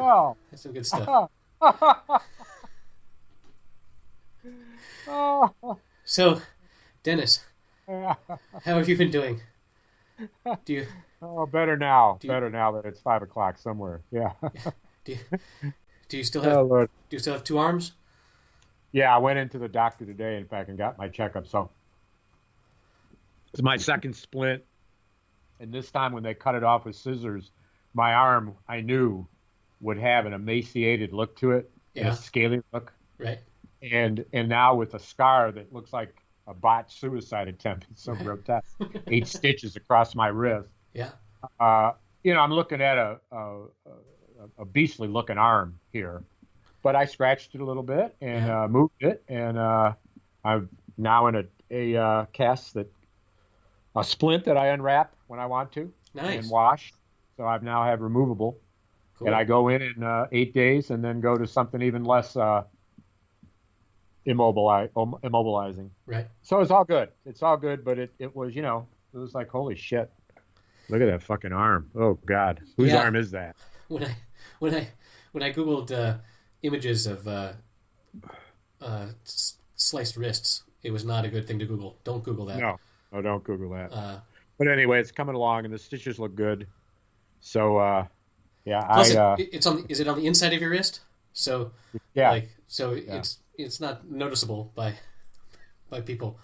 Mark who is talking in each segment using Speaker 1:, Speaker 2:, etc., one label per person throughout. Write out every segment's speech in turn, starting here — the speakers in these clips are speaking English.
Speaker 1: Oh.
Speaker 2: That's some good stuff.
Speaker 1: Oh.
Speaker 2: So, Dennis,
Speaker 1: Yeah.
Speaker 2: how have you been doing? Do you
Speaker 1: Oh, better now.
Speaker 2: do you
Speaker 1: Better now that it's 5 o'clock somewhere. Yeah.
Speaker 2: do you, do you still have
Speaker 1: Oh, Lord.
Speaker 2: two arms?
Speaker 1: Yeah, I went into the doctor today, in fact, and got my checkup. So it's my second splint. And this time when they cut it off with scissors, my arm, I knew, would have an emaciated look to it and a
Speaker 2: Yeah,
Speaker 1: scaly look.
Speaker 2: right,
Speaker 1: And now with a scar that looks like a botched suicide attempt. It's so
Speaker 2: right.
Speaker 1: grotesque. 8 stitches across my wrist.
Speaker 2: Yeah,
Speaker 1: Uh, I'm looking at a beastly looking arm here, but I scratched it a little bit and
Speaker 2: yeah,
Speaker 1: moved it, and I'm now in a cast that a splint that I unwrap when I want to and
Speaker 2: nice,
Speaker 1: wash. So I've now have removable, and I
Speaker 2: cool,
Speaker 1: go in 8 days, and then go to something even less immobilizing.
Speaker 2: right.
Speaker 1: So it's all good. It's all good, but it was it was like holy shit. Look at that fucking arm. Oh God, whose
Speaker 2: Yeah,
Speaker 1: arm is that?
Speaker 2: when I when I when I googled images of sliced wrists, it was not a good thing to Google. Don't Google that.
Speaker 1: No, no, don't Google that.
Speaker 2: Uh,
Speaker 1: But anyway, it's coming along, and the stitches look good. So yeah,
Speaker 2: Plus, it's on. Is it on the inside of your wrist? So,
Speaker 1: yeah,
Speaker 2: so
Speaker 1: yeah.
Speaker 2: it's not noticeable by people.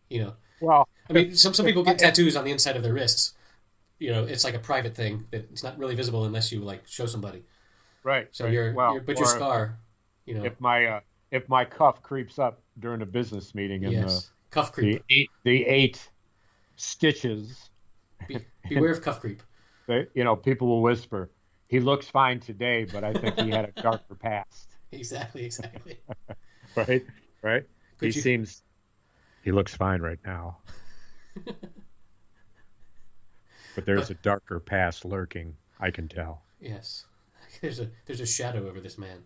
Speaker 2: You know,
Speaker 1: Well,
Speaker 2: I mean, some people get
Speaker 1: if,
Speaker 2: tattoos on the inside of their wrists. It's like a private thing that it's not really visible unless you like show somebody.
Speaker 1: right,
Speaker 2: So
Speaker 1: right. Well,
Speaker 2: your
Speaker 1: or
Speaker 2: scar,
Speaker 1: if my cuff creeps up during a business meeting, and
Speaker 2: yes, cuff creep.
Speaker 1: the eight stitches,
Speaker 2: Beware of cuff creep.
Speaker 1: people will whisper, "He looks fine today, but I think he had a darker past."
Speaker 2: Exactly, exactly.
Speaker 1: Right, right. He
Speaker 2: Could you?
Speaker 1: seems he looks fine right now, but there's
Speaker 2: But
Speaker 1: a darker past lurking. I can tell.
Speaker 2: yes, there's a shadow over this man.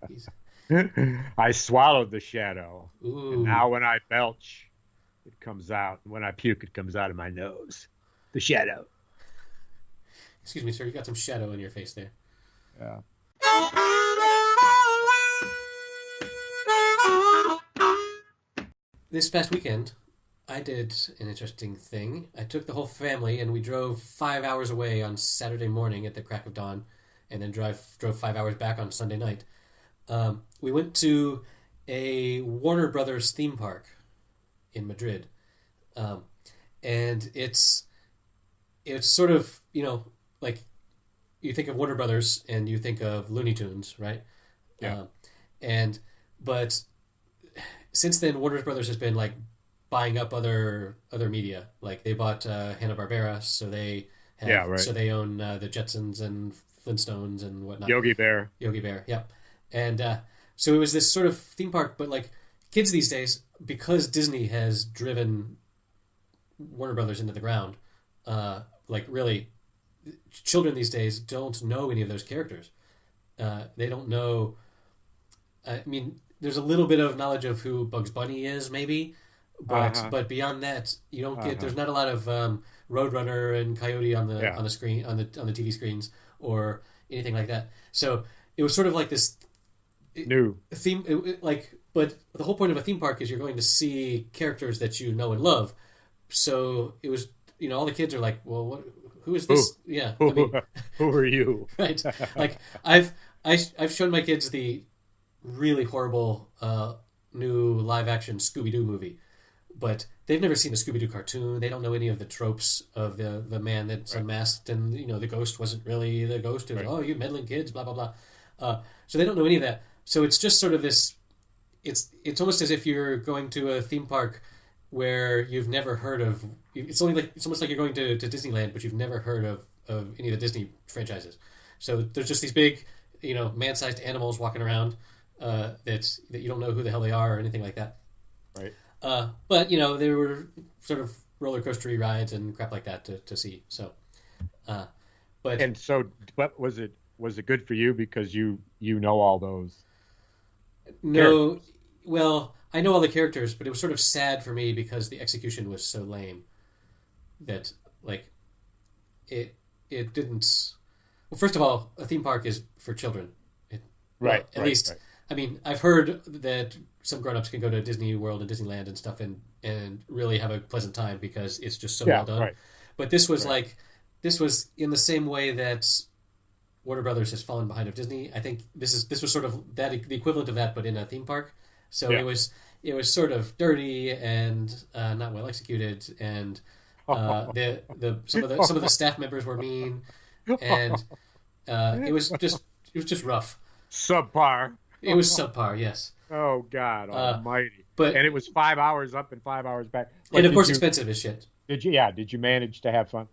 Speaker 2: He's
Speaker 1: I swallowed the shadow, and
Speaker 2: ooh.
Speaker 1: now when I belch, it comes out. When I puke, it comes out of my nose. The shadow.
Speaker 2: Excuse me, sir. You got some shadow in your face there.
Speaker 1: Yeah.
Speaker 2: This past weekend, I did an interesting thing. I took the whole family and we drove 5 hours away on Saturday morning at the crack of dawn, and then drove 5 hours back on Sunday night. We went to a Warner Brothers theme park in Madrid, um, and it's sort of like you think of Warner Brothers and you think of Looney Tunes, right?
Speaker 1: Yeah.
Speaker 2: Um, and but since then, Warner Brothers has been like buying up other media. Like they bought Hanna Barbera,
Speaker 1: Yeah. Right.
Speaker 2: so they own the Jetsons and Flintstones and whatnot.
Speaker 1: Yogi Bear.
Speaker 2: Yogi Bear, yep. And so it was this sort of theme park, but like kids these days, because Disney has driven Warner Brothers into the ground, like really, children these days don't know any of those characters. They don't know. I mean, there's a little bit of knowledge of who Bugs Bunny is, maybe, but
Speaker 1: Uh-huh.
Speaker 2: beyond that, you don't get.
Speaker 1: Uh-huh.
Speaker 2: There's not a lot of Roadrunner and Coyote
Speaker 1: Yeah.
Speaker 2: on the screen on the TV screens or anything like that. So it was sort of like this
Speaker 1: New.
Speaker 2: theme, like. But the whole point of a theme park is you're going to see characters that you know and love. So it was, all the kids are like, well, who is
Speaker 1: Who?
Speaker 2: this? Yeah, I
Speaker 1: Who,
Speaker 2: mean,
Speaker 1: who are you?
Speaker 2: right. Like I've shown my kids the really horrible new live action Scooby Doo movie, but they've never seen a Scooby Doo cartoon. They don't know any of the tropes of the man that's
Speaker 1: Right.
Speaker 2: unmasked, and the ghost wasn't really the ghost. It was,
Speaker 1: Right.
Speaker 2: oh, you meddling kids, blah blah blah. So they don't know any of that. So it's just sort of this. It's almost as if you're going to a theme park where you've never heard of. It's almost like you're going to Disneyland, but you've never heard of any of the Disney franchises. So there's just these big, man-sized animals walking around that you don't know who the hell they are or anything like that.
Speaker 1: Right.
Speaker 2: But they were sort of roller coastery rides and crap like that to see. So, but
Speaker 1: And so, what was it? Was it good for you because you know all those
Speaker 2: no,
Speaker 1: characters?
Speaker 2: well, I know all the characters, but it was sort of sad for me because the execution was so lame that like it didn't. Well, first of all, a theme park is for children.
Speaker 1: Right.
Speaker 2: At least,
Speaker 1: Right.
Speaker 2: I mean, I've heard that some grown-ups can go to Disney World and Disneyland and stuff and really have a pleasant time because it's just so well done.
Speaker 1: Right.
Speaker 2: But this was
Speaker 1: Right.
Speaker 2: this was in the same way that Warner Brothers has fallen behind of Disney. I think this was sort of the equivalent of that, but in a theme park. So
Speaker 1: Yeah.
Speaker 2: it was sort of dirty and not well executed, and some of the staff members were mean, and it was just rough.
Speaker 1: Subpar.
Speaker 2: It was subpar, yes.
Speaker 1: Oh God Almighty!
Speaker 2: But
Speaker 1: and it was 5 hours up and 5 hours back.
Speaker 2: And of course, expensive as shit.
Speaker 1: Did you? Yeah. Did you manage to have fun?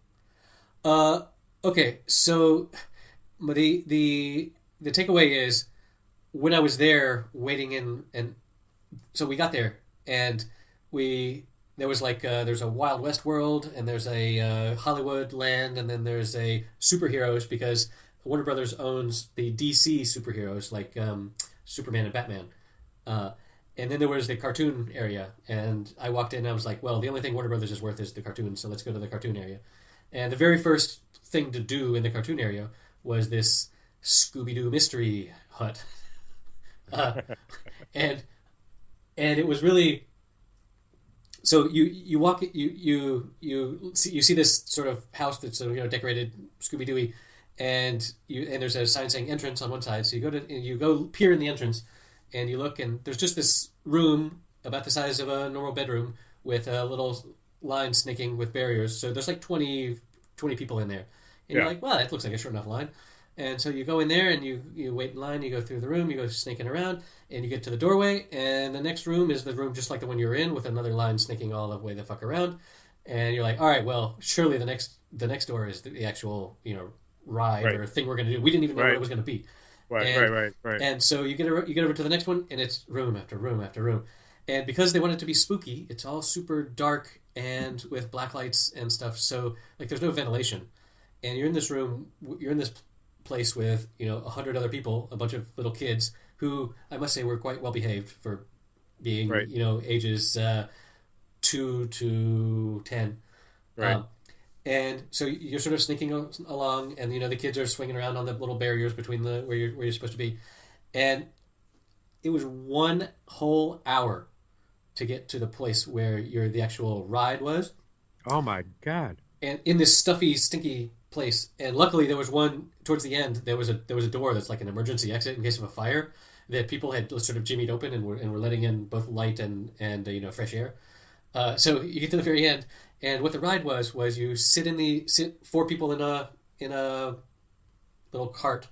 Speaker 2: Okay, so the takeaway is when I was there waiting in, and so we got there and there was there's a Wild West world and there's a Hollywood land and then there's a superheroes because Warner Brothers owns the DC superheroes like Superman and Batman. And then there was the cartoon area, and I walked in and I was like, well, the only thing Warner Brothers is worth is the cartoon, so let's go to the cartoon area. And the very first thing to do in the cartoon area was this Scooby-Doo mystery hut. And it was really... So you walk, you see this sort of house that's decorated Scooby-Doo-y, and there's a sign saying entrance on one side. So you go peer in the entrance, and you look, and there's just this room about the size of a normal bedroom with a little line snaking with barriers. So there's like 20 people in there. And you're like, well, that looks like a short enough line. And so you go in there and you wait in line, you go through the room, you go snaking around, and you get to the doorway, and the next room is the room just like the one you were in with another line snaking all the way the fuck around. And you're like, all right, well, surely the next door is the actual, ride or thing we're going to do. We didn't even know what it was going to be.
Speaker 1: Right.
Speaker 2: And so you get over to the next one, and it's room after room after room. And because they want it to be spooky, it's all super dark and with black lights and stuff. So there's no ventilation, and you're in this room, you're in this place with 100 other people, a bunch of little kids who I must say were quite well behaved for being ages 2 to 10.
Speaker 1: Right.
Speaker 2: And so you're sort of sneaking along, and the kids are swinging around on the little barriers between where you're supposed to be, and it was 1 whole hour to get to the place where the actual ride was.
Speaker 1: Oh my God!
Speaker 2: And in this stuffy, stinky place, and luckily there was one towards the end. There was a door that's like an emergency exit in case of a fire that people had sort of jimmied open and were letting in both light and fresh air. So you get to the very end. And what the ride was you sit 4 people in a little cart,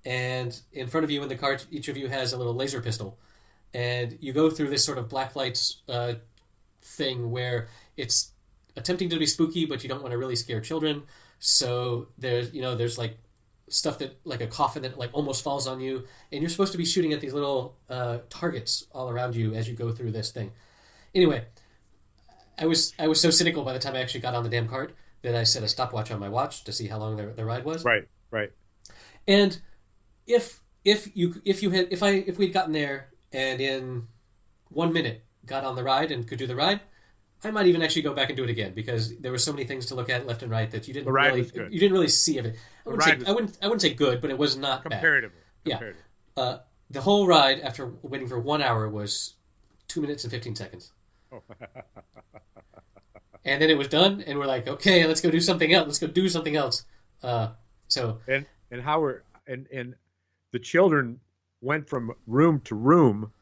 Speaker 2: and in front of you in the cart, each of you has a little laser pistol, and you go through this sort of black lights thing where it's attempting to be spooky, but you don't want to really scare children. So there's like stuff that like a coffin that like almost falls on you, and you're supposed to be shooting at these little targets all around you as you go through this thing. Anyway. I was so cynical by the time I actually got on the damn cart that I set a stopwatch on my watch to see how long the ride was.
Speaker 1: Right.
Speaker 2: And if we'd gotten there and in 1 minute got on the ride and could do the ride, I might even actually go back and do it again because there were so many things to look at left and right that you didn't really see of it. I wouldn't say good, but it was not
Speaker 1: comparatively.
Speaker 2: Bad. Yeah. The whole ride after waiting for 1 hour was 2 minutes and 15 seconds. Oh. And then it was done, and we're like, okay, let's go do something else. Let's go do something else. And
Speaker 1: the children went from room to room,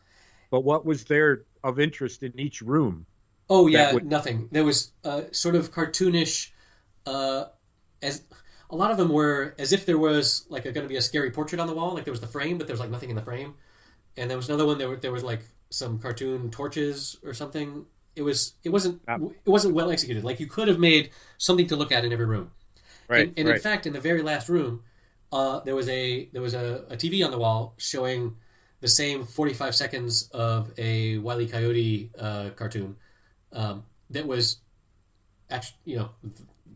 Speaker 1: but what was there of interest in each room?
Speaker 2: Oh yeah, nothing. There was sort of cartoonish, as a lot of them were as if there was like going to be a scary portrait on the wall. Like there was the frame, but there was like nothing in the frame. And there was another one. There was like some cartoon torches or something. It wasn't well executed. Like you could have made something to look at in every room.
Speaker 1: Right.
Speaker 2: And in fact, in the very last room, there was a TV on the wall showing the same 45 seconds of a Wile E. Coyote cartoon that was actually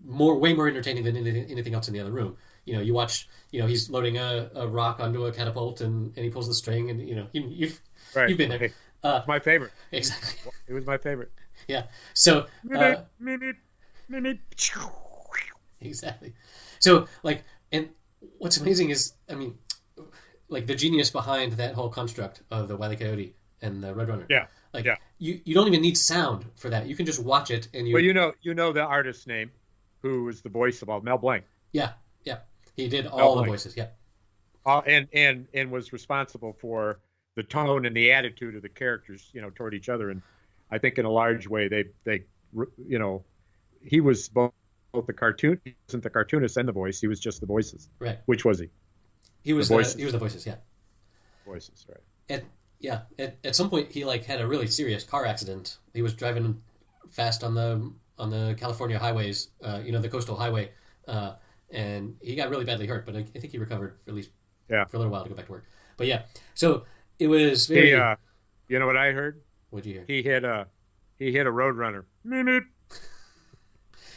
Speaker 2: way more entertaining than anything else in the other room. You watch he's loading a rock onto a catapult and he pulls the string and you've been there.
Speaker 1: It's my favorite.
Speaker 2: Exactly.
Speaker 1: It was my favorite.
Speaker 2: Yeah. So exactly. So what's amazing is, I mean, like the genius behind that whole construct of the Wile E. Coyote and the Roadrunner.
Speaker 1: Yeah,
Speaker 2: Like
Speaker 1: yeah.
Speaker 2: you don't even need sound for that. You can just watch it and
Speaker 1: Well, you know the artist's name, who was the voice of all Mel Blanc.
Speaker 2: yeah, yeah. He did
Speaker 1: Mel
Speaker 2: all the
Speaker 1: Blanc.
Speaker 2: voices. Yeah,
Speaker 1: And was responsible for the tone and the attitude of the characters, toward each other. And I think in a large way, they he was both the cartoon. He wasn't the cartoonist and the voice. He was just the voices.
Speaker 2: right.
Speaker 1: Which was he?
Speaker 2: He was
Speaker 1: The
Speaker 2: the
Speaker 1: voices.
Speaker 2: he was the voices. Yeah.
Speaker 1: Voices, right?
Speaker 2: At some point he like had a really serious car accident. He was driving fast on the California highways, the coastal highway, and he got really badly hurt. But I think he recovered at least
Speaker 1: Yeah.
Speaker 2: for a little while to go back to work. But yeah, so it was very.
Speaker 1: You know what I heard?
Speaker 2: What'd you hear?
Speaker 1: He hit a Roadrunner. Meep.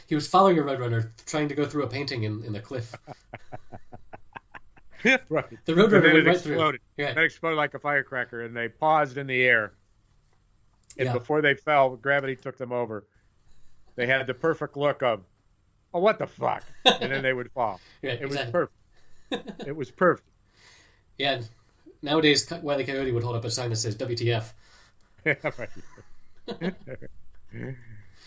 Speaker 2: He was following a roadrunner trying to go through a painting in the cliff.
Speaker 1: Right.
Speaker 2: The
Speaker 1: And
Speaker 2: roadrunner
Speaker 1: then
Speaker 2: went
Speaker 1: it
Speaker 2: right
Speaker 1: exploded.
Speaker 2: through. Yeah.
Speaker 1: That exploded like a firecracker, and they paused in the air. And
Speaker 2: Yeah.
Speaker 1: before they fell, gravity took them over. They had the perfect look of, "Oh, what the fuck?" And then they would fall.
Speaker 2: Yeah,
Speaker 1: It was
Speaker 2: exactly.
Speaker 1: perfect. It was perfect.
Speaker 2: Yeah. Nowadays, Wile E. Coyote would hold up a sign that says "WTF."
Speaker 1: Right.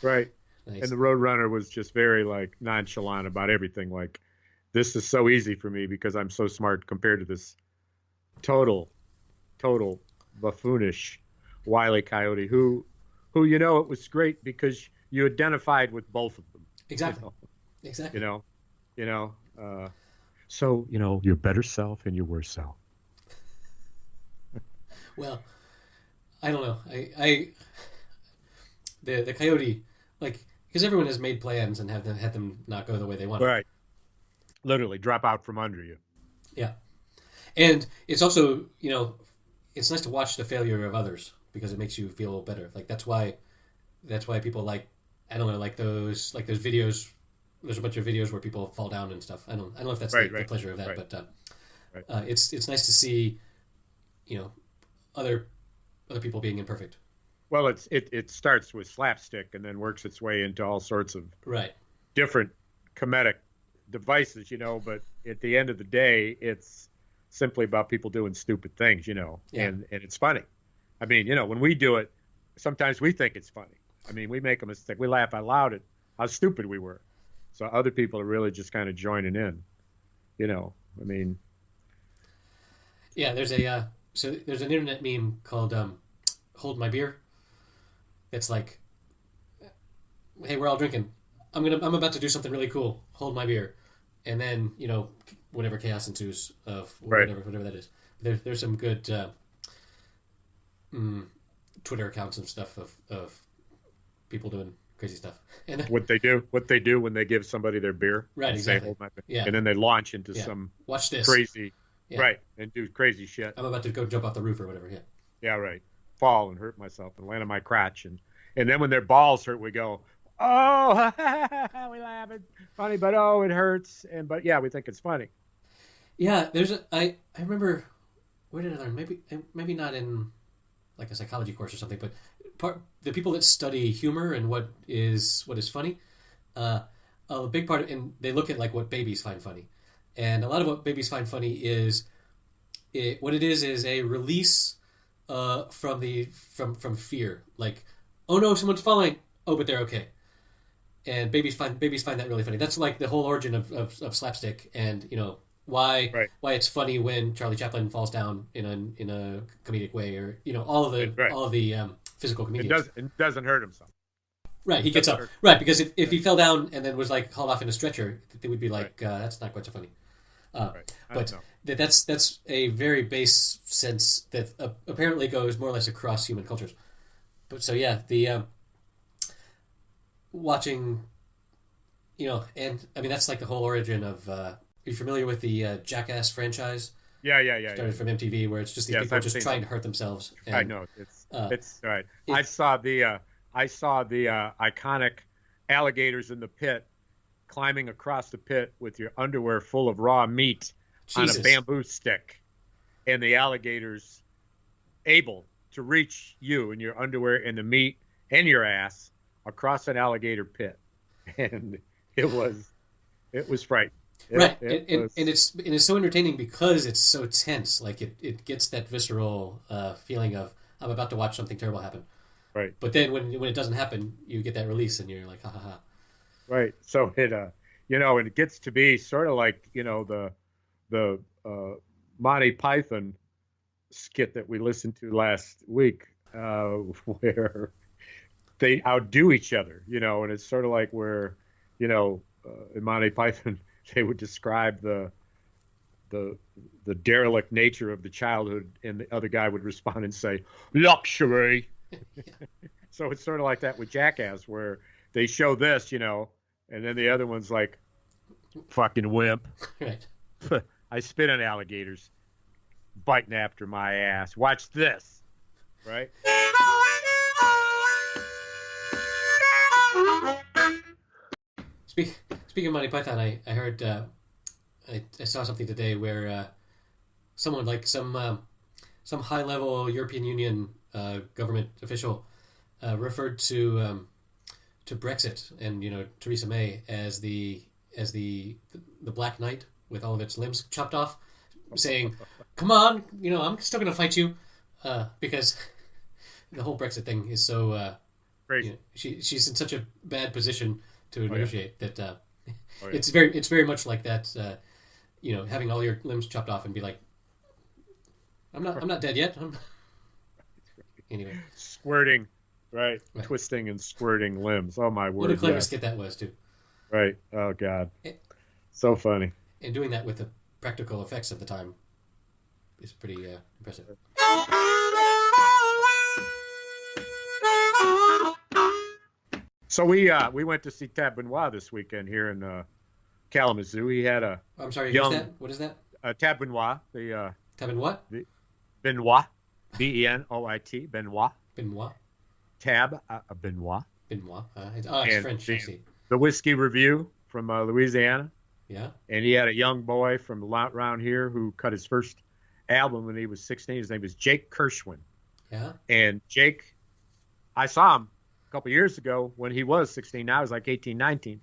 Speaker 1: Right.
Speaker 2: Nice.
Speaker 1: And the Roadrunner was just very like nonchalant about everything. Like, this is so easy for me because I'm so smart compared to this total buffoonish Wile E. Coyote, who it was great because you identified with both of them.
Speaker 2: Exactly. Exactly.
Speaker 1: So your better self and your worst self.
Speaker 2: Well, I don't know. The coyote, like, because everyone has made plans and had them not go the way they wanted.
Speaker 1: Right. Literally drop out from under you.
Speaker 2: Yeah, and it's also it's nice to watch the failure of others because it makes you feel better. Like that's why people like those videos. There's a bunch of videos where people fall down and stuff. I don't know if that's the pleasure of that,
Speaker 1: right.
Speaker 2: but it's nice to see other people being imperfect.
Speaker 1: Well, it starts with slapstick and then works its way into all sorts of
Speaker 2: Right.
Speaker 1: different comedic devices, but at the end of the day, it's simply about people doing stupid things,
Speaker 2: Yeah.
Speaker 1: and it's funny. I mean, when we do it, sometimes we think it's funny. I mean, we make a mistake. We laugh out loud at how stupid we were. So other people are really just kind of joining in, I mean.
Speaker 2: Yeah, there's there's an internet meme called "Hold My Beer." It's like, hey, we're all drinking. I'm about to do something really cool. Hold my beer, and then whatever chaos ensues of whatever that is. There's some good Twitter accounts and stuff of people doing crazy stuff. And then,
Speaker 1: what they do when they give somebody their beer,
Speaker 2: Right,
Speaker 1: and
Speaker 2: exactly.
Speaker 1: say, "Hold my beer,"
Speaker 2: Yeah.
Speaker 1: and then they launch into
Speaker 2: Yeah.
Speaker 1: some
Speaker 2: watch this.
Speaker 1: crazy,
Speaker 2: Yeah.
Speaker 1: right, and do crazy shit.
Speaker 2: I'm about to go jump off the roof or whatever. Yeah.
Speaker 1: Yeah, right. Fall and hurt myself and land on my crotch, and then when their balls hurt, we go, "Oh, we laugh, it's funny, but oh, it hurts," but yeah, we think it's funny.
Speaker 2: Yeah, I remember, where did I learn? Maybe not in like a psychology course or something, but the people that study humor and what is funny, a big part of, and they look at like what babies find funny, and a lot of what babies find funny is what it is a release from fear, like, oh no, someone's falling, oh but they're okay. And babies find that really funny. That's like the whole origin of slapstick, and why it's funny when Charlie Chaplin falls down in a comedic way, or all of the physical comedians.
Speaker 1: It doesn't hurt himself.
Speaker 2: Right, he gets up. Right, because if he fell down and then was like hauled off in a stretcher, they would be like, that's not quite so funny. But that's a very base sense that apparently goes more or less across human cultures. But so yeah, the watching, and I mean that's like the whole origin of. Are you familiar with the Jackass franchise?
Speaker 1: Yeah.
Speaker 2: Started from MTV, where it's just these people just trying to hurt themselves. And,
Speaker 1: I know it's right. I saw the iconic alligators in the pit climbing across the pit with your underwear full of raw meat on a bamboo stick, and the alligators able to reach you in your underwear and the meat and your ass across an alligator pit, and it was frightening.
Speaker 2: Right, and it's so entertaining because it's so tense. Like it gets that visceral feeling of I'm about to watch something terrible happen.
Speaker 1: right,
Speaker 2: But then when it doesn't happen, you get that release, and you're like, ha ha ha.
Speaker 1: right. So and it gets to be sort of like, the Monty Python skit that we listened to last week, where they outdo each other, and it's sort of like where, in Monty Python, they would describe the derelict nature of the childhood, and the other guy would respond and say, luxury. So it's sort of like that with Jackass, where they show this, and then the other one's like, fucking wimp.
Speaker 2: Right.
Speaker 1: I spit on alligators biting after my ass. Watch this. Right?
Speaker 2: Speaking of Monty Python, I heard I saw something today where someone like some high level European Union government official referred to Brexit and Theresa May as the Black Knight with all of its limbs chopped off, saying, "Come on, I'm still going to fight you," because the whole Brexit thing is so
Speaker 1: Crazy.
Speaker 2: She's in such a bad position to negotiate that
Speaker 1: yeah.
Speaker 2: it's very much like that. Having all your limbs chopped off and be like, I'm not dead yet. Anyway,
Speaker 1: squirting, right? Twisting and squirting limbs. Oh my word!
Speaker 2: What a clever skit that was too.
Speaker 1: Right. Oh God. So funny.
Speaker 2: And doing that with the practical effects of the time is pretty impressive.
Speaker 1: So we went to see Tab Benoit this weekend here in Kalamazoo. He had a
Speaker 2: I'm sorry,
Speaker 1: young,
Speaker 2: who's that? What is that?
Speaker 1: Tab Benoit. The
Speaker 2: Tab and what?
Speaker 1: Benoit. Benoit. Benoit.
Speaker 2: Benoit.
Speaker 1: Tab Benoit.
Speaker 2: Benoit. It's French. I see.
Speaker 1: The Whiskey Review from Louisiana.
Speaker 2: Yeah.
Speaker 1: And he had a young boy from around here who cut his first album when he was 16. His name was Jake Kershaw.
Speaker 2: Yeah.
Speaker 1: And Jake, I saw him a couple years ago when he was 16. Now he's like 18, 19.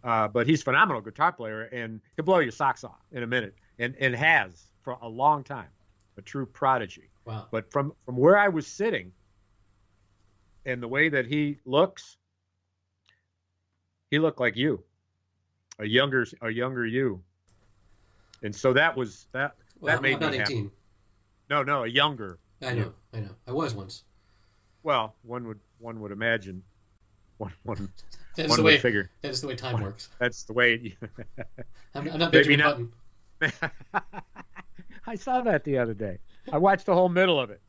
Speaker 1: But he's a phenomenal guitar player, and he'll blow your socks off in a minute, and has for a long time. A true prodigy.
Speaker 2: Wow.
Speaker 1: But from where I was sitting and the way that he looks, he looked like you. A younger you, and so that was that.
Speaker 2: Well,
Speaker 1: that made
Speaker 2: I'm not
Speaker 1: me
Speaker 2: 18.
Speaker 1: Happy. No, a younger.
Speaker 2: I know. I was once.
Speaker 1: Well, one would imagine. One
Speaker 2: That
Speaker 1: would figure.
Speaker 2: That is the way time works.
Speaker 1: That's the way.
Speaker 2: I'm not Benjamin Button.
Speaker 1: I saw that the other day. I watched the whole middle of it,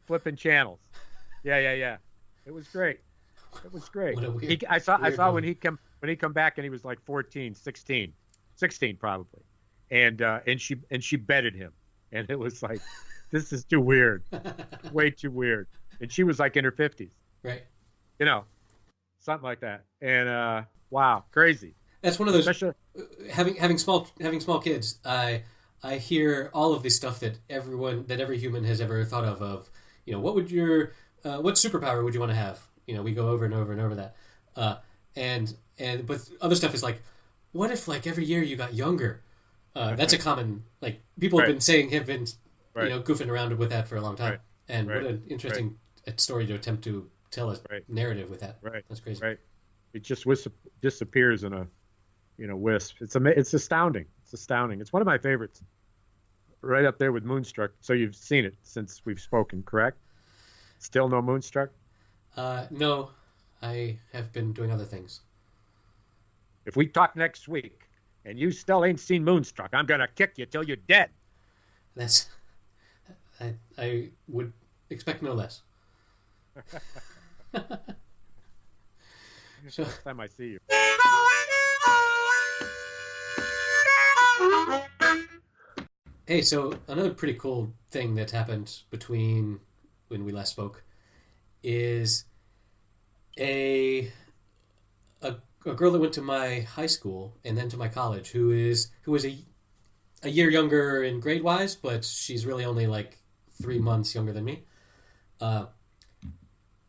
Speaker 1: flipping channels. Yeah. It was great.
Speaker 2: What a weird,
Speaker 1: I saw
Speaker 2: moment.
Speaker 1: when he come back and he was like 14, 16 probably, and she betted him, and it was like, this is too weird, way too weird, and she was like in her 50s,
Speaker 2: right?
Speaker 1: Something like that, and wow, crazy.
Speaker 2: That's one of those. Having small kids, I hear all of this stuff that every human has ever thought of. What would what superpower would you want to have? We go over and over and over that. But other stuff is like, what if like every year you got younger? That's a common, like, people have been goofing around with that for a long time.
Speaker 1: Right.
Speaker 2: And what an interesting story to attempt to tell a narrative with that.
Speaker 1: Right.
Speaker 2: That's crazy.
Speaker 1: Right. It just disappears in a wisp. It's astounding. It's astounding. It's one of my favorites. Right up there with Moonstruck. So you've seen it since we've spoken, correct? Still no Moonstruck?
Speaker 2: No, I have been doing other things.
Speaker 1: If we talk next week and you still ain't seen Moonstruck, I'm gonna kick you till you're dead.
Speaker 2: I would expect no less. So,
Speaker 1: next time I see you.
Speaker 2: Hey, so another pretty cool thing that happened between when we last spoke is a girl that went to my high school and then to my college who was a year younger in grade wise, but she's really only like 3 months younger than me.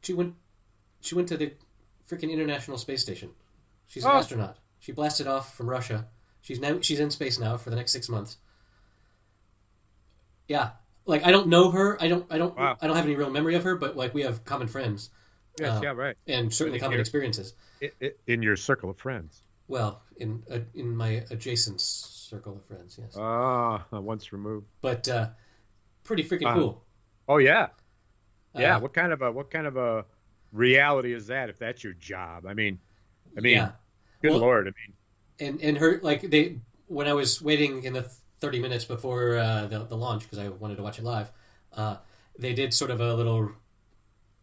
Speaker 2: She went to the freaking International Space Station. She's an astronaut. She blasted off from Russia She's in space now for the next 6 months. Yeah, like I don't know her.
Speaker 1: Wow.
Speaker 2: I don't have any real memory of her, but like we have common friends,
Speaker 1: Yes, yeah, right.
Speaker 2: and certainly common experiences.
Speaker 1: In your circle of friends.
Speaker 2: Well, in my adjacent circle of friends, yes.
Speaker 1: Ah, once removed.
Speaker 2: But pretty freaking cool.
Speaker 1: Oh yeah, yeah.
Speaker 2: Uh,
Speaker 1: What kind of a reality is that? If that's your job,
Speaker 2: yeah.
Speaker 1: good
Speaker 2: Well,
Speaker 1: Lord, I mean,
Speaker 2: and her like they when I was waiting in the 30 minutes before the launch because I wanted to watch it live, uh, they did sort of a little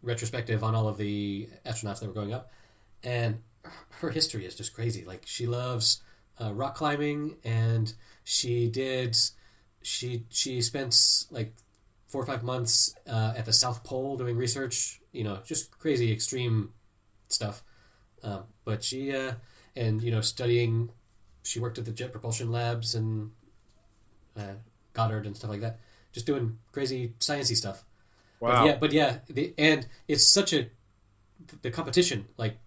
Speaker 2: retrospective on all of the astronauts that were going up, and her history is just crazy. Like she loves rock climbing, and she spent like 4 or 5 months at the South Pole doing research. Just crazy extreme stuff. But she and studying. She worked at the Jet Propulsion Labs and Goddard and stuff like that, just doing crazy sciencey stuff.
Speaker 1: wow.
Speaker 2: And it's such the competition. Like,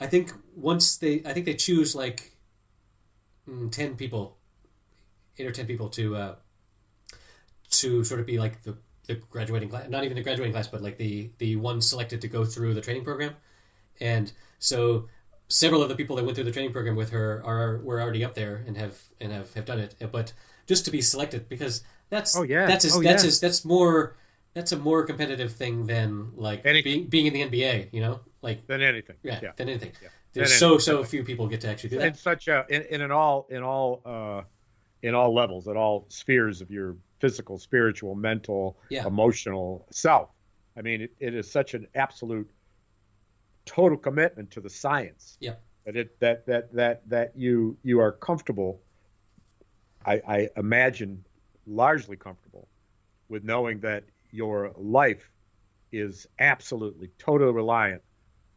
Speaker 2: I think they choose like 10 people, 8 or 10 people to sort of be like the graduating class, not even the graduating class, but like the ones selected to go through the training program. And so several of the people that went through the training program with her were already up there and have done it. But just to be selected, because that's a more competitive thing than like being in the NBA, like
Speaker 1: Than anything.
Speaker 2: than anything.
Speaker 1: Yeah.
Speaker 2: There's so few people get to actually do that.
Speaker 1: In such a in all levels, at all spheres of your physical, spiritual, mental, emotional self. I mean, it is such an absolute total commitment to the science.
Speaker 2: Yeah.
Speaker 1: That you are comfortable. I imagine largely comfortable with knowing that your life is absolutely totally reliant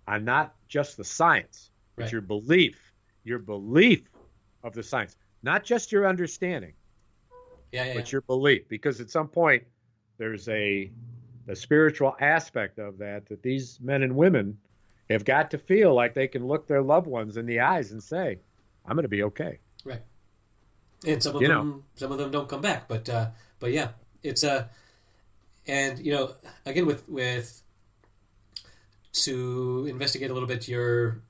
Speaker 1: on not just the science, but your belief of the science, not just your understanding, but your belief. Because at some point there's a spiritual aspect of that these men and women have got to feel like they can look their loved ones in the eyes and say, "I'm going to be okay."
Speaker 2: Right. And some of them don't come back, but yeah, it's and again with to investigate a little bit your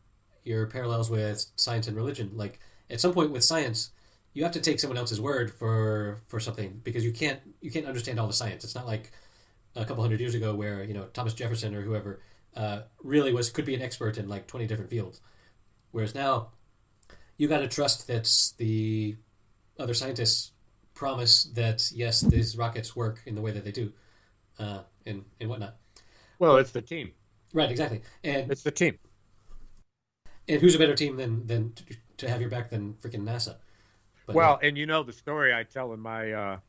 Speaker 2: parallels with science and religion. Like at some point with science, you have to take someone else's word for something because you can't understand all the science. It's not like a couple hundred years ago where Thomas Jefferson or whoever really could be an expert in like 20 different fields, whereas now you got to trust that the other scientists promise that yes, these rockets work in the way that they do, and whatnot.
Speaker 1: Well, it's the team.
Speaker 2: Right, exactly. And
Speaker 1: it's the team.
Speaker 2: And who's a better team than to have your back than freaking NASA? But,
Speaker 1: well, and the story I tell in my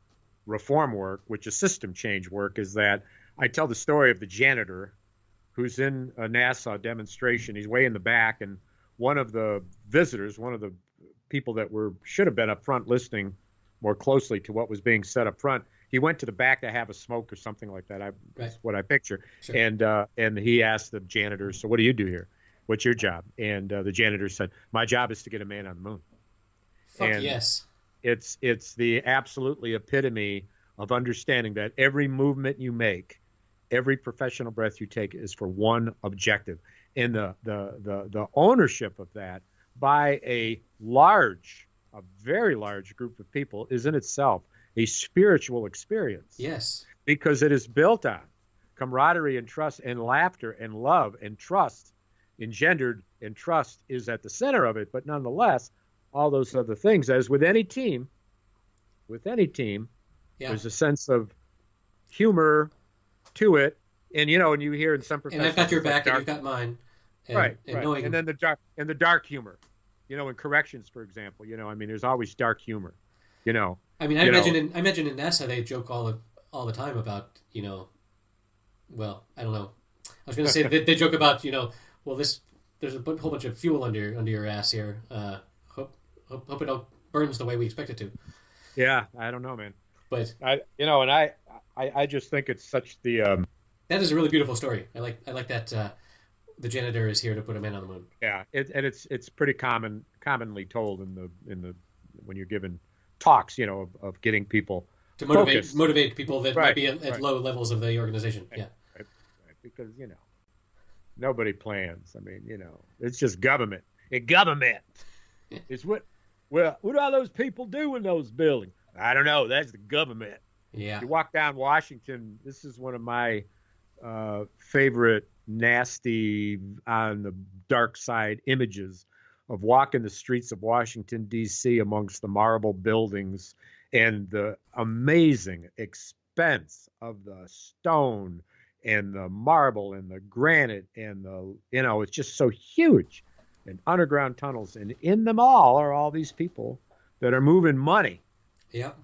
Speaker 1: reform work, which is system change work, is that I tell the story of the janitor who's in a NASA demonstration. He's way in the back, and one of the visitors, one of the people that should have been up front listening more closely to what was being said up front, he went to the back to have a smoke or something like that. That's what I picture.
Speaker 2: Sure.
Speaker 1: And he asked the janitor, "So what do you do here? What's your job?" And the janitor said, "My job is to get a man on the moon."
Speaker 2: Fuck yes.
Speaker 1: It's the absolutely epitome of understanding that every movement you make, every professional breath you take is for one objective. And the ownership of that by a very large group of people is in itself a spiritual experience.
Speaker 2: Yes.
Speaker 1: Because it is built on camaraderie and trust and laughter and love and trust engendered, and trust is at the center of it. But nonetheless, all those other things, as with any team, there's a sense of humor to it. And, and you hear in some professions.
Speaker 2: And I've got your back and you've got mine. And,
Speaker 1: right.
Speaker 2: Knowing...
Speaker 1: And then the dark humor, in corrections, for example, there's always dark humor,
Speaker 2: I mean, I imagine in NASA they joke all the time about, well, I don't know. I was going to say they joke about, well, there's a whole bunch of fuel under your ass here. Hope it all burns the way we expect it to.
Speaker 1: Yeah, I don't know, man.
Speaker 2: But
Speaker 1: I just think it's such the
Speaker 2: that is a really beautiful story. I like that the janitor is here to put a man on the moon.
Speaker 1: Yeah, it's pretty commonly told in the when you're giving talks, of getting people
Speaker 2: to
Speaker 1: focused.
Speaker 2: motivate people that
Speaker 1: Right,
Speaker 2: might be at
Speaker 1: right.
Speaker 2: low levels of the organization.
Speaker 1: Right,
Speaker 2: Yeah.
Speaker 1: right, because nobody plans. I mean, it's just government. And government is what do all those people do in those buildings? I don't know. That's the government.
Speaker 2: Yeah.
Speaker 1: You walk down Washington. This is one of my favorite nasty on the dark side images of walking the streets of Washington, D.C. amongst the marble buildings and the amazing expense of the stone and the marble and the granite and it's just so huge, and underground tunnels. And in them all are all these people that are moving money.
Speaker 2: Yep.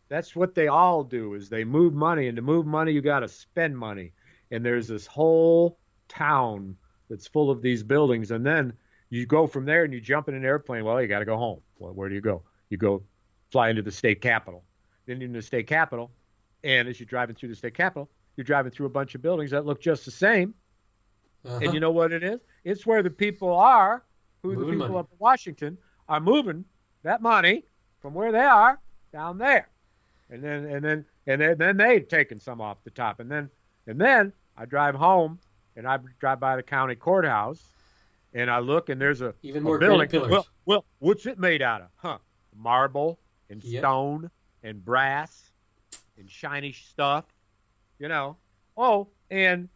Speaker 1: That's what they all do, is they move money. And to move money, you got to spend money. And there's this whole town that's full of these buildings. And then you go from there and you jump in an airplane. Well, you got to go home. Well, where do you go? You go fly into the state capitol. Then in the state capitol, and as you're driving through the state capitol, you're driving through a bunch of buildings that look just the same.
Speaker 2: Uh-huh.
Speaker 1: And you know what it is? It's where the people are,
Speaker 2: Moving
Speaker 1: the people
Speaker 2: money.
Speaker 1: up in Washington are moving that money from where they are down there. And then they've taken some off the top. And then I drive home and I drive by the county courthouse and I look and there's
Speaker 2: Even more
Speaker 1: a building.
Speaker 2: granite pillars.
Speaker 1: Well, what's it made out of? Marble and
Speaker 2: Yep.
Speaker 1: stone and brass and shiny stuff, Oh, and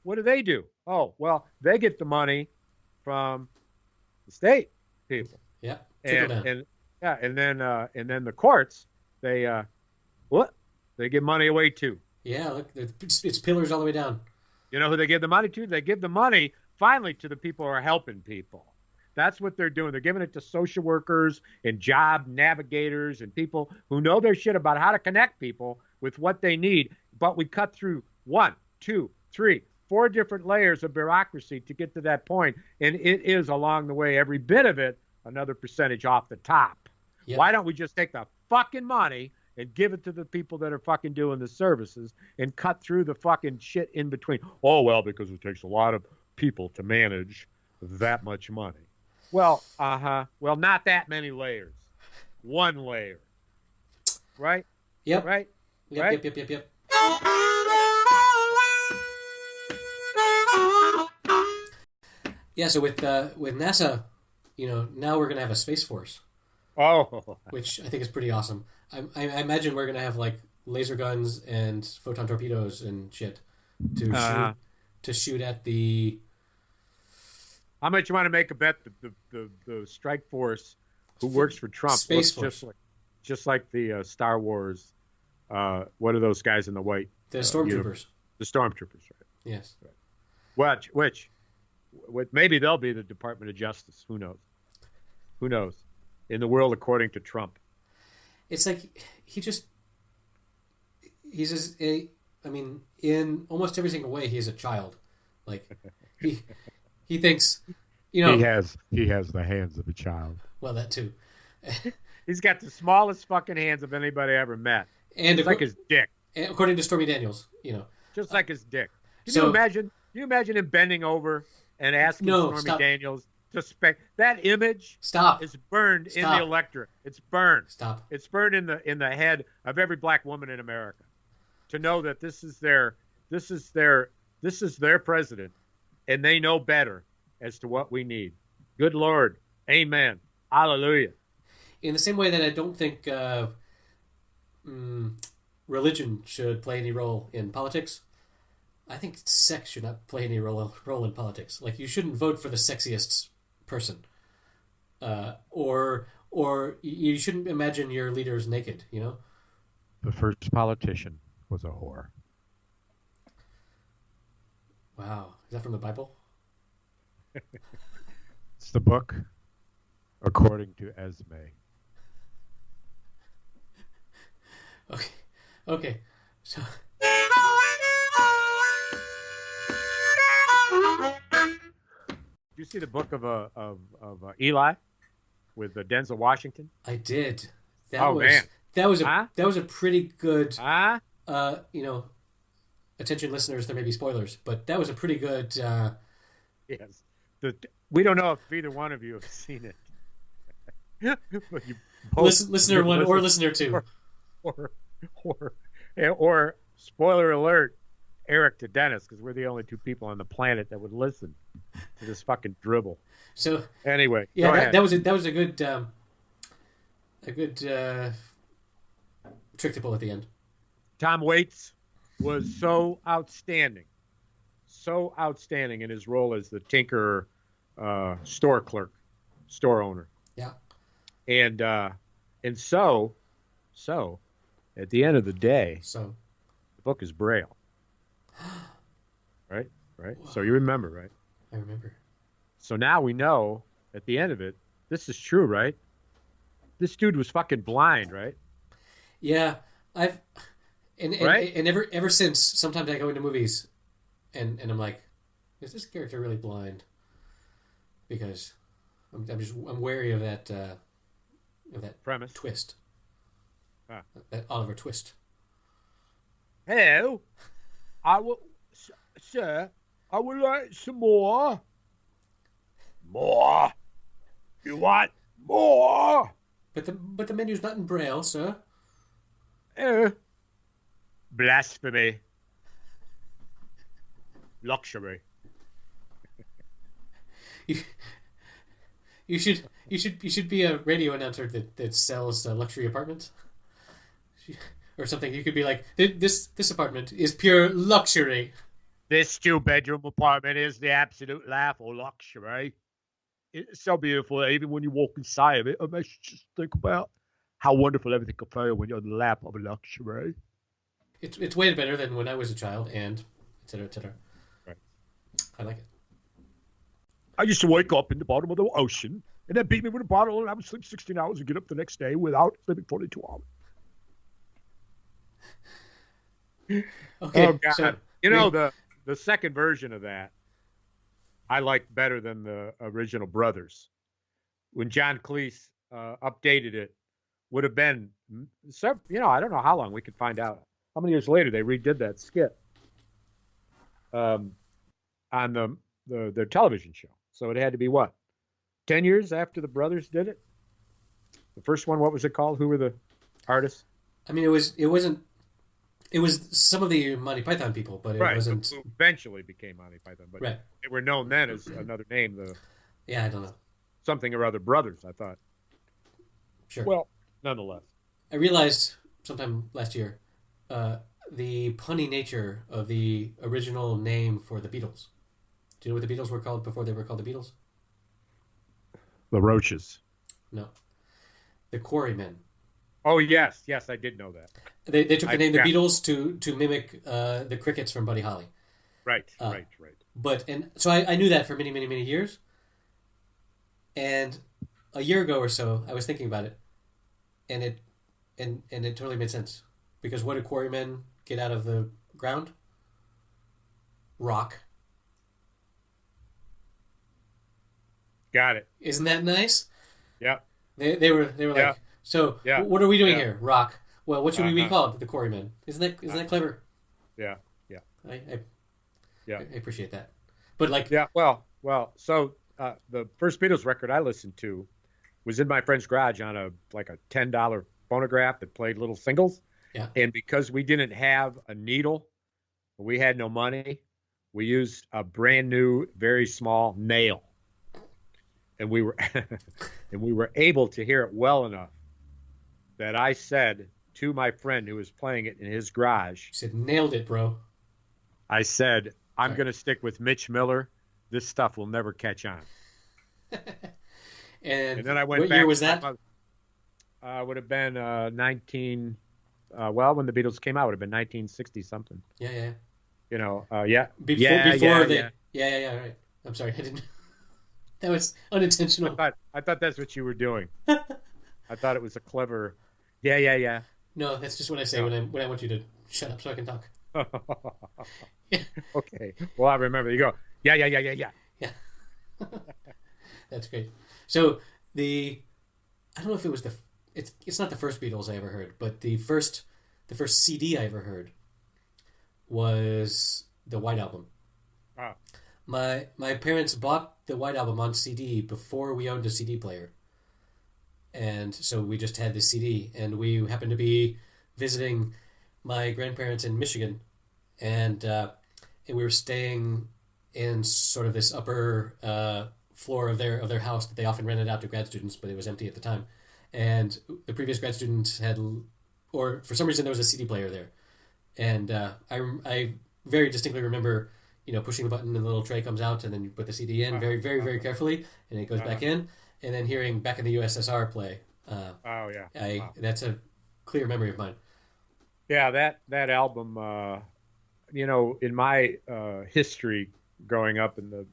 Speaker 1: what do? Oh, well, they get the money from the state people.
Speaker 2: Yeah. Trickle down.
Speaker 1: And then the courts, they give money away to.
Speaker 2: Yeah. Look, it's pillars all the way down.
Speaker 1: You know who they give the money to? They give the money finally to the people who are helping people. That's what they're doing. They're giving it to social workers and job navigators and people who know their shit about how to connect people with what they need. But we cut through 1, 2, 3, 4 different layers of bureaucracy to get to that point. And it is along the way, every bit of it, another percentage off the top.
Speaker 2: Yep.
Speaker 1: Why don't we just take the fucking money and give it to the people that are fucking doing the services and cut through the fucking shit in between? Oh, well, because it takes a lot of people to manage that much money. Well, well, not that many layers. 1 layer. Right?
Speaker 2: Yep.
Speaker 1: Right?
Speaker 2: Yep.
Speaker 1: Right?
Speaker 2: Yep. Yeah. So with NASA, now we're gonna have a space force,
Speaker 1: Oh.
Speaker 2: which I think is pretty awesome. I imagine we're gonna have like laser guns and photon torpedoes and shit to shoot at the.
Speaker 1: How much you want to make a bet the strike force who works for Trump
Speaker 2: Space
Speaker 1: looks
Speaker 2: Force.
Speaker 1: just like the Star Wars, what are those guys in the white?
Speaker 2: The stormtroopers.
Speaker 1: The stormtroopers, right?
Speaker 2: Yes.
Speaker 1: Which maybe they'll be the Department of Justice. Who knows? Who knows? In the world according to Trump.
Speaker 2: It's like in almost every single way, he's a child. Like he thinks,
Speaker 1: He has the hands of a child.
Speaker 2: well, that too.
Speaker 1: He's got the smallest fucking hands of anybody I ever met.
Speaker 2: And
Speaker 1: It's like his dick.
Speaker 2: according to Stormy Daniels,
Speaker 1: Just like his dick. Can
Speaker 2: So-
Speaker 1: you imagine him bending over and asking
Speaker 2: No,
Speaker 1: Stormy
Speaker 2: stop.
Speaker 1: Daniels to that image
Speaker 2: Stop.
Speaker 1: is burned in
Speaker 2: Stop.
Speaker 1: the electorate. It's burned.
Speaker 2: Stop.
Speaker 1: It's burned in the head of every black woman in America. To know that this is their president, and they know better as to what we need. Good Lord. Amen. Hallelujah.
Speaker 2: In the same way that I don't think religion should play any role in politics, I think sex should not play any role in politics. Like, you shouldn't vote for the sexiest person, or you shouldn't imagine your leaders naked.
Speaker 1: The first politician was a whore.
Speaker 2: Wow, is that from the Bible?
Speaker 1: It's the book, according to Esme.
Speaker 2: Okay. So
Speaker 1: Did you see the book of Eli with Denzel Washington?
Speaker 2: I did.
Speaker 1: Man.
Speaker 2: That was
Speaker 1: Huh?
Speaker 2: a pretty good.
Speaker 1: Huh?
Speaker 2: Attention listeners, there may be spoilers, but that was a pretty good.
Speaker 1: Yes. We don't know if either one of you have seen it. But you both,
Speaker 2: Listener one or listener two.
Speaker 1: or, or, or spoiler alert, Erik to Dennis, because we're the only two people on the planet that would listen to this fucking dribble.
Speaker 2: So
Speaker 1: anyway,
Speaker 2: yeah, that was a good trick to pull at the end.
Speaker 1: Tom Waits was so outstanding in his role as the Tinker store clerk, store owner.
Speaker 2: Yeah.
Speaker 1: And so at the end of the day,
Speaker 2: so
Speaker 1: the book is Braille. Right? Whoa. So you remember, right?
Speaker 2: I remember.
Speaker 1: So now we know at the end of it, this is true, right? This dude was fucking blind, right?
Speaker 2: Yeah. Right? And ever since, sometimes I go into movies and I'm like, is this character really blind? Because I'm wary of that
Speaker 1: premise
Speaker 2: twist. That Oliver twist.
Speaker 1: Hello, sir, I would like some more. More? You want more?
Speaker 2: But the menu's not in Braille, sir.
Speaker 1: Blasphemy. Luxury.
Speaker 2: You should be a radio announcer that sells luxury apartments, or something. You could be like, this apartment is pure luxury.
Speaker 1: This 2-bedroom apartment is the absolute life of luxury. It's so beautiful. Even when you walk inside of it, it makes you just think about how wonderful everything can feel when you're in the lap of luxury.
Speaker 2: It's way better than when I was a child, and et cetera, et cetera.
Speaker 1: Right.
Speaker 2: I like it.
Speaker 1: I used to wake up in the bottom of the ocean and then beat me with a bottle, and I would sleep 16 hours and get up the next day without sleeping 42 hours.
Speaker 2: Okay.
Speaker 1: Oh, God. So, the second version of that I like better than the original Brothers. When John Cleese updated it, would have been, I don't know how long. We could find out how many years later they redid that skit on their television show. So it had to be what, 10 years after the Brothers did it? The first one, what was it called? Who were the artists?
Speaker 2: I mean, it was some of the Monty Python people, but it wasn't.
Speaker 1: Who eventually became Monty Python, but
Speaker 2: right.
Speaker 1: They were known then as another name.
Speaker 2: I don't know.
Speaker 1: Something or other Brothers, I thought.
Speaker 2: Sure.
Speaker 1: Well, nonetheless.
Speaker 2: I realized sometime last year the punny nature of the original name for the Beatles. Do you know what the Beatles were called before they were called the Beatles?
Speaker 1: The Roaches.
Speaker 2: No. The Quarrymen.
Speaker 1: Oh, yes, I did know that.
Speaker 2: They took the name the Beatles to mimic the Crickets from Buddy Holly.
Speaker 1: Right.
Speaker 2: So I knew that for many, many, many years. And a year ago or so, I was thinking about it, and it totally made sense. Because what do Quarrymen get out of the ground? Rock.
Speaker 1: Got it.
Speaker 2: Isn't that nice?
Speaker 1: Yeah.
Speaker 2: They were like, so what are we doing here? Rock. Well, what should we be called? The Quarrymen. Isn't that clever?
Speaker 1: Yeah.
Speaker 2: I appreciate that. But like,
Speaker 1: well. So the first Beatles record I listened to was in my friend's garage on a $10 phonograph that played little singles.
Speaker 2: Yeah.
Speaker 1: And because we didn't have a needle, we had no money, we used a brand new, very small nail. And we were able to hear it well enough that I said to my friend who was playing it in his garage,
Speaker 2: you said, nailed it, bro.
Speaker 1: I said, I'm going to stick with Mitch Miller. This stuff will never catch on.
Speaker 2: and
Speaker 1: then I went
Speaker 2: what
Speaker 1: back.
Speaker 2: Year was that?
Speaker 1: Would have been 19. When the Beatles came out, would have been 1960 something.
Speaker 2: Yeah.
Speaker 1: Before
Speaker 2: right. I'm sorry, I didn't. That was unintentional.
Speaker 1: I thought that's what you were doing. I thought it was a clever. Yeah.
Speaker 2: No, that's just what I say when I want you to shut up so I can talk.
Speaker 1: Okay. Well, I remember. You go. Yeah.
Speaker 2: Yeah. That's great. So I don't know if it was it's not the first Beatles I ever heard, but the first CD I ever heard was the White Album.
Speaker 1: Wow.
Speaker 2: My parents bought the White Album on CD before we owned a CD player. and so we just had this CD, and we happened to be visiting my grandparents in Michigan, and we were staying in sort of this upper floor of their house that they often rented out to grad students, but it was empty at the time. And the previous grad student had, or for some reason there was a CD player there, and I very distinctly remember, pushing the button and the little tray comes out, and then you put the CD in very, very, very carefully, and it goes back in, and then hearing Back in the USSR play. That's a clear memory of mine.
Speaker 1: Yeah, that album, in my history growing up in the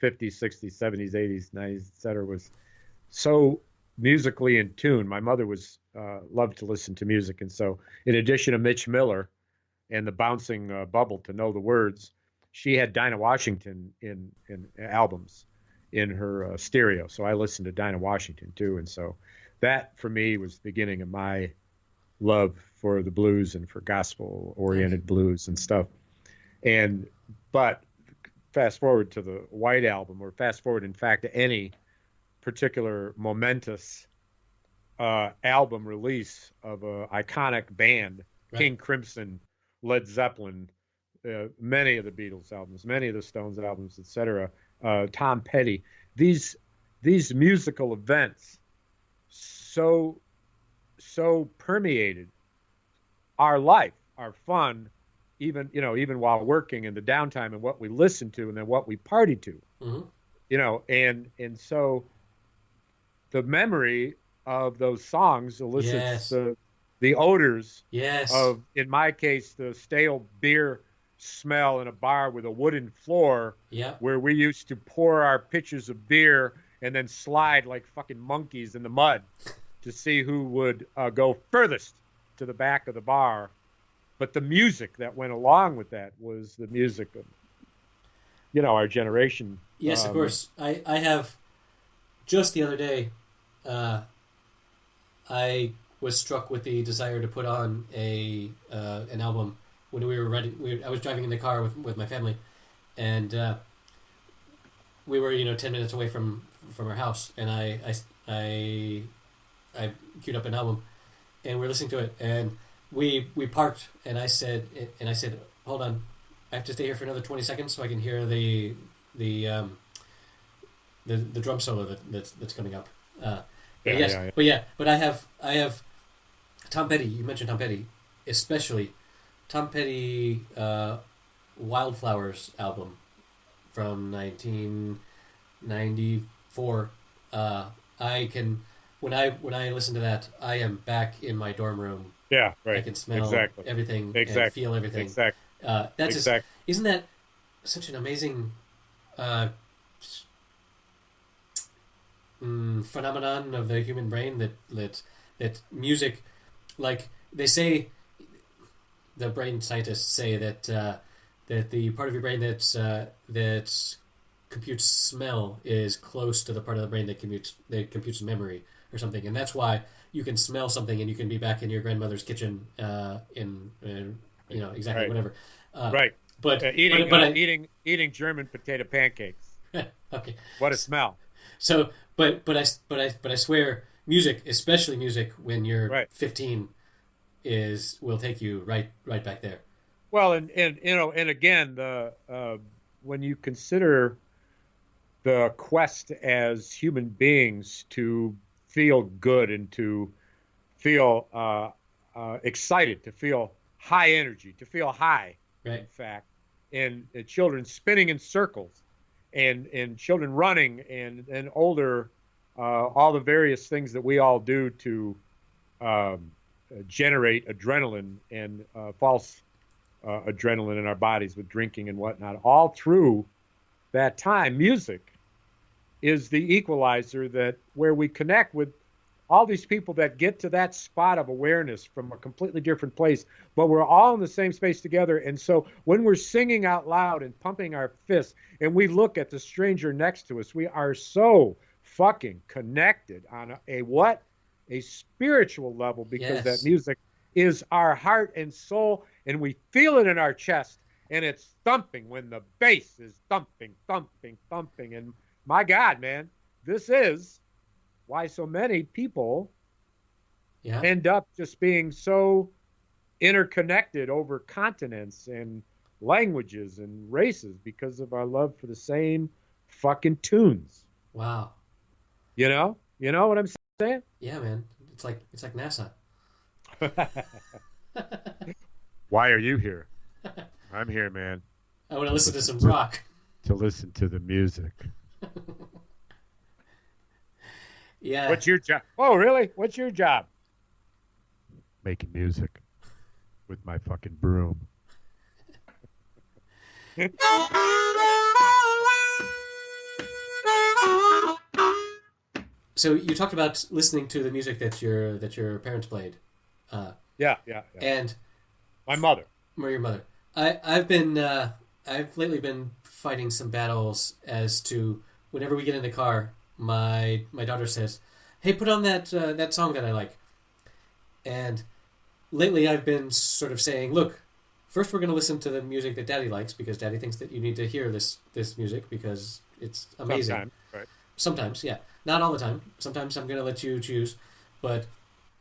Speaker 1: 50s, 60s, 70s, 80s, 90s, et cetera, was so musically in tune. My mother was loved to listen to music, and so in addition to Mitch Miller and the bouncing bubble to know the words, she had Dinah Washington in albums in her stereo. So I listened to Dinah Washington too, and so that for me was the beginning of my love for the blues and for gospel-oriented blues and stuff. But fast forward to the White Album, or fast forward, in fact, to any particular momentous album release of an iconic band, right. King Crimson, Led Zeppelin, many of the Beatles albums, many of the Stones albums, etc. Tom Petty. These musical events so permeated our life, our fun, even while working, and the downtime, and what we listened to, and then what we partied to. Mm-hmm. And so the memory of those songs elicits the odors of, in my case, the stale beer smell in a bar with a wooden floor, where we used to pour our pitchers of beer and then slide like fucking monkeys in the mud to see who would go furthest to the back of the bar. But the music that went along with that was the music of, our generation.
Speaker 2: Yes, of course. I have, just the other day, I was struck with the desire to put on an album when we were ready. I was driving in the car with my family, and we were 10 minutes away from our house, and I queued up an album, and we're listening to it, and we parked, and I said, hold on, I have to stay here for another 20 seconds so I can hear the drum solo that's coming up. But I have Tom Petty. You mentioned Tom Petty, especially Tom Petty Wildflowers album from 1994. When I listen to that, I am back in my dorm room.
Speaker 1: Yeah, right.
Speaker 2: I can smell everything and feel everything.
Speaker 1: Exactly.
Speaker 2: Isn't that such an amazing phenomenon of the human brain that music, like they say, the brain scientists say that the part of your brain that computes smell is close to the part of the brain that computes memory or something, and that's why you can smell something and you can be back in your grandmother's kitchen whatever.
Speaker 1: Right.
Speaker 2: But
Speaker 1: eating German potato pancakes.
Speaker 2: Okay.
Speaker 1: What a smell.
Speaker 2: So, but I swear, music, especially music when you're 15, will take you right back there.
Speaker 1: Well, and again, when you consider the quest as human beings to feel good and to feel excited, to feel high energy, to feel high, in fact, and children spinning in circles, and children running, and older, all the various things that we all do to generate adrenaline and false adrenaline in our bodies with drinking and whatnot. All through that time, music is the equalizer where we connect with all these people that get to that spot of awareness from a completely different place, but we're all in the same space together. And so when we're singing out loud and pumping our fists and we look at the stranger next to us, we are so fucking connected on a spiritual level, because that music is our heart and soul, and we feel it in our chest, and it's thumping when the bass is thumping, thumping, thumping. And my God, man, this is why so many people
Speaker 2: Yeah.
Speaker 1: end up just being so interconnected over continents and languages and races because of our love for the same fucking tunes.
Speaker 2: Wow.
Speaker 1: You know what I'm saying?
Speaker 2: Yeah, man. It's like NASA.
Speaker 1: Why are you here? I'm here, man,
Speaker 2: I want to
Speaker 1: to
Speaker 2: listen to
Speaker 1: listen
Speaker 2: some
Speaker 1: to
Speaker 2: rock.
Speaker 1: to listen to the music.
Speaker 2: Yeah.
Speaker 1: What's your job? Oh, really? What's your job? Making music with my fucking broom.
Speaker 2: So you talked about listening to the music that your parents played, uh,
Speaker 1: Yeah, yeah, yeah.
Speaker 2: and
Speaker 1: My mother.
Speaker 2: or your mother. I've lately been fighting some battles as to whenever we get in the car, my daughter says, "Hey, put on that song that I like," and lately I've been sort of saying, "Look, first we're going to listen to the music that Daddy likes because Daddy thinks that you need to hear this music because it's amazing."
Speaker 1: Sometimes, right?
Speaker 2: Sometimes, yeah, not all the time. Sometimes I'm going to let you choose, but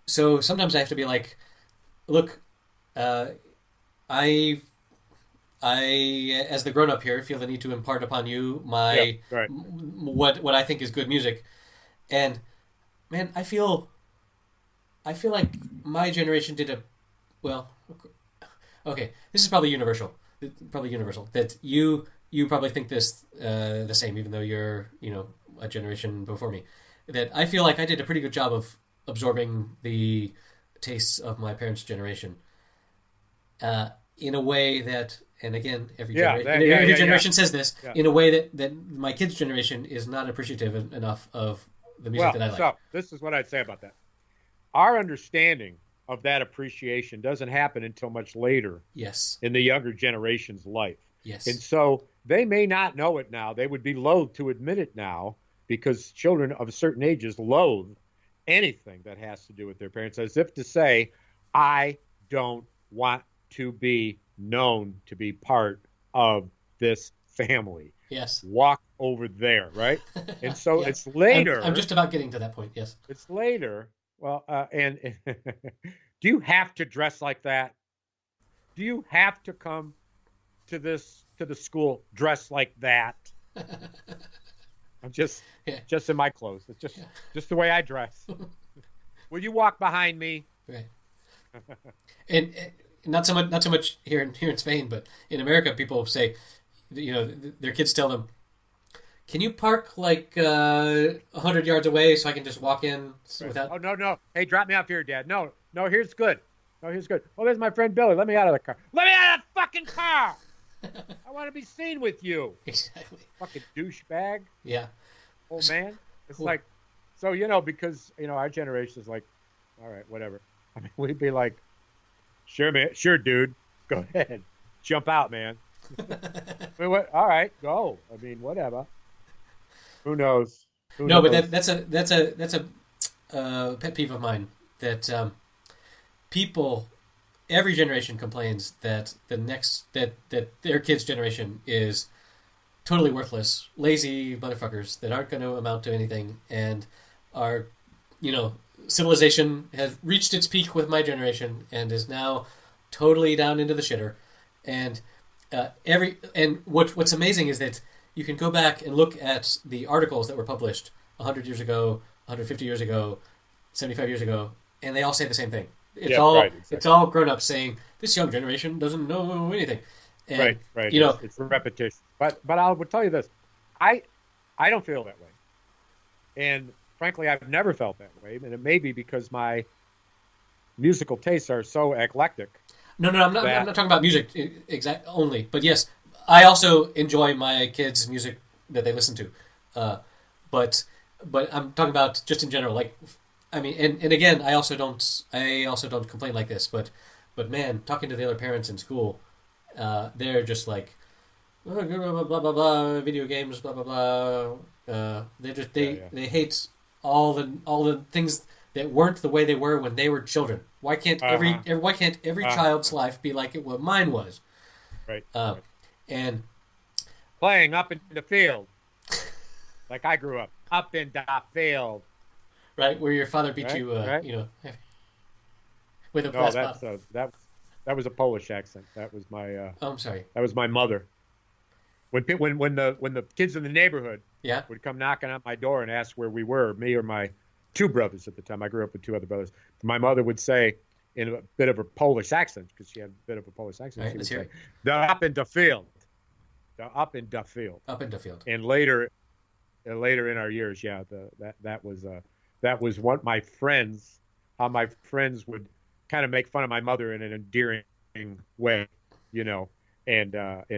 Speaker 2: so sometimes I have to be like, "Look, uh, I as the grown up here feel the need to impart upon you
Speaker 1: Yeah,
Speaker 2: my
Speaker 1: right.
Speaker 2: what I think is good music, and man, I feel like my generation did a well. Okay, this is probably universal. That you probably think this the same, even though you're a generation before me. That I feel like I did a pretty good job of absorbing the tastes of my parents' generation, in a way that, and again, every generation says this,
Speaker 1: Yeah.
Speaker 2: in a way that my kids' generation is not appreciative enough of the music
Speaker 1: Well,
Speaker 2: that I like.
Speaker 1: so this is what I'd say about that. Our understanding of that appreciation doesn't happen until much later
Speaker 2: Yes,
Speaker 1: in the younger generation's life. And
Speaker 2: yes,
Speaker 1: so they may not know it now. They would be loath to admit it now because children of certain ages loathe anything that has to do with their parents, as if to say, I don't want to be known to be part of this family.
Speaker 2: yes.
Speaker 1: Walk over there, right? And so
Speaker 2: Yeah,
Speaker 1: it's later.
Speaker 2: I'm just about getting to that point. Yes.
Speaker 1: It's later. Well, and do you have to dress like that? Do you have to come to the school dressed like that? I'm
Speaker 2: Yeah,
Speaker 1: just in my clothes. It's
Speaker 2: yeah.
Speaker 1: just the way I dress. Will you walk behind me?
Speaker 2: Right. And not so much here in Spain, but in America, people say, their kids tell them, "Can you park like 100 yards away so I can just walk in
Speaker 1: Right.
Speaker 2: without?"
Speaker 1: Oh no, no. Hey, drop me off here, Dad. No, no, here's good. No, here's good. Oh, there's my friend Billy. Let me out of the car. Let me out of the fucking car. I want to be seen with you.
Speaker 2: Exactly.
Speaker 1: Fucking douchebag.
Speaker 2: Yeah.
Speaker 1: Oh man. It's
Speaker 2: Cool.
Speaker 1: like so, because our generation is like, all right, whatever. I mean, we'd be like, sure, man, sure, dude. Go ahead. Jump out, man. I mean, what all right, go. I mean, whatever. Who knows? Who
Speaker 2: No, but
Speaker 1: knows?
Speaker 2: that's a pet peeve of mine that people every generation complains that that their kids' generation is totally worthless, lazy motherfuckers that aren't going to amount to anything, and are, civilization has reached its peak with my generation and is now totally down into the shitter. And what's amazing is that you can go back and look at the articles that were published 100 years ago, 150 years ago, 75 years ago, and they all say the same thing. It's
Speaker 1: Yeah,
Speaker 2: all
Speaker 1: right, exactly.
Speaker 2: it's all grown up saying this young generation doesn't know anything. And
Speaker 1: Right, right.
Speaker 2: you know,
Speaker 1: It's repetition. But I would tell you this. I I don't feel that way. And frankly, I've never felt that way. And it may be because my musical tastes are so eclectic
Speaker 2: no, I'm
Speaker 1: that
Speaker 2: not talking about music exact only, but yes, I also enjoy my kids' music that they listen to. Uh, but I'm talking about just in general. Like, I mean, and again, I also don't complain like this. But man, talking to the other parents in school, they're just like, "Oh, blah blah blah blah, video games, blah blah blah." They just
Speaker 1: yeah,
Speaker 2: they
Speaker 1: yeah.
Speaker 2: they hate all the things that weren't the way they were when they were children.
Speaker 1: Uh-huh.
Speaker 2: Why can't every
Speaker 1: Uh,
Speaker 2: child's life be like what mine was?
Speaker 1: right,
Speaker 2: Uh,
Speaker 1: right.
Speaker 2: and
Speaker 1: Playing up in the field like I grew up in the field.
Speaker 2: Right, where your father beat
Speaker 1: right?
Speaker 2: you,
Speaker 1: Right?
Speaker 2: with a
Speaker 1: No,
Speaker 2: brass bottle.
Speaker 1: that was a Polish accent.
Speaker 2: Oh, I'm sorry.
Speaker 1: That was my mother. When the kids in the neighborhood
Speaker 2: Yeah.
Speaker 1: would come knocking on my door and ask where we were, me or my two brothers at the time. I grew up with two other brothers. My mother would say in a bit of a Polish accent, because she had a bit of a Polish accent,
Speaker 2: All right,
Speaker 1: she would
Speaker 2: let's hear
Speaker 1: say,
Speaker 2: it.
Speaker 1: "They're up in the field. They're up in the field."
Speaker 2: Up in the field.
Speaker 1: And later in our years, yeah, that was what my friends, how my friends would kind of make fun of my mother in an endearing way, you know, and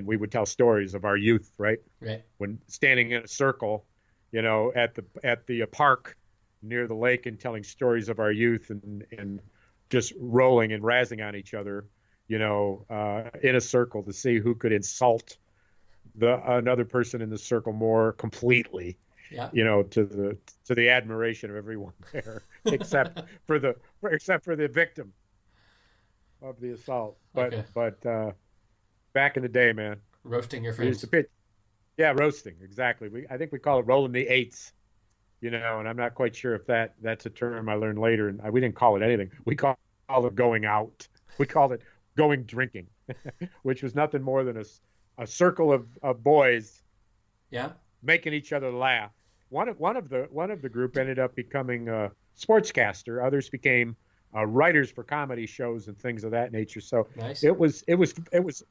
Speaker 1: we would tell stories of our youth, right?
Speaker 2: Right.
Speaker 1: When standing in a circle, at the park near the lake and telling stories of our youth and just rolling and razzing on each other, in a circle to see who could insult another person in the circle more completely,
Speaker 2: Yeah.
Speaker 1: to the admiration of everyone there, except for the victim of the assault. But
Speaker 2: Okay.
Speaker 1: back in the day, man,
Speaker 2: Roasting your
Speaker 1: we used
Speaker 2: friends.
Speaker 1: to pitch. Yeah, roasting, exactly. I think we call it rolling the eights, and I'm not quite sure if that's a term I learned later. And we didn't call it anything. We called it going out. We called it going drinking, which was nothing more than a circle of boys
Speaker 2: Yeah.
Speaker 1: making each other laugh. One of the group ended up becoming a sportscaster. Others became writers for comedy shows and things of that nature. So
Speaker 2: Nice.
Speaker 1: it was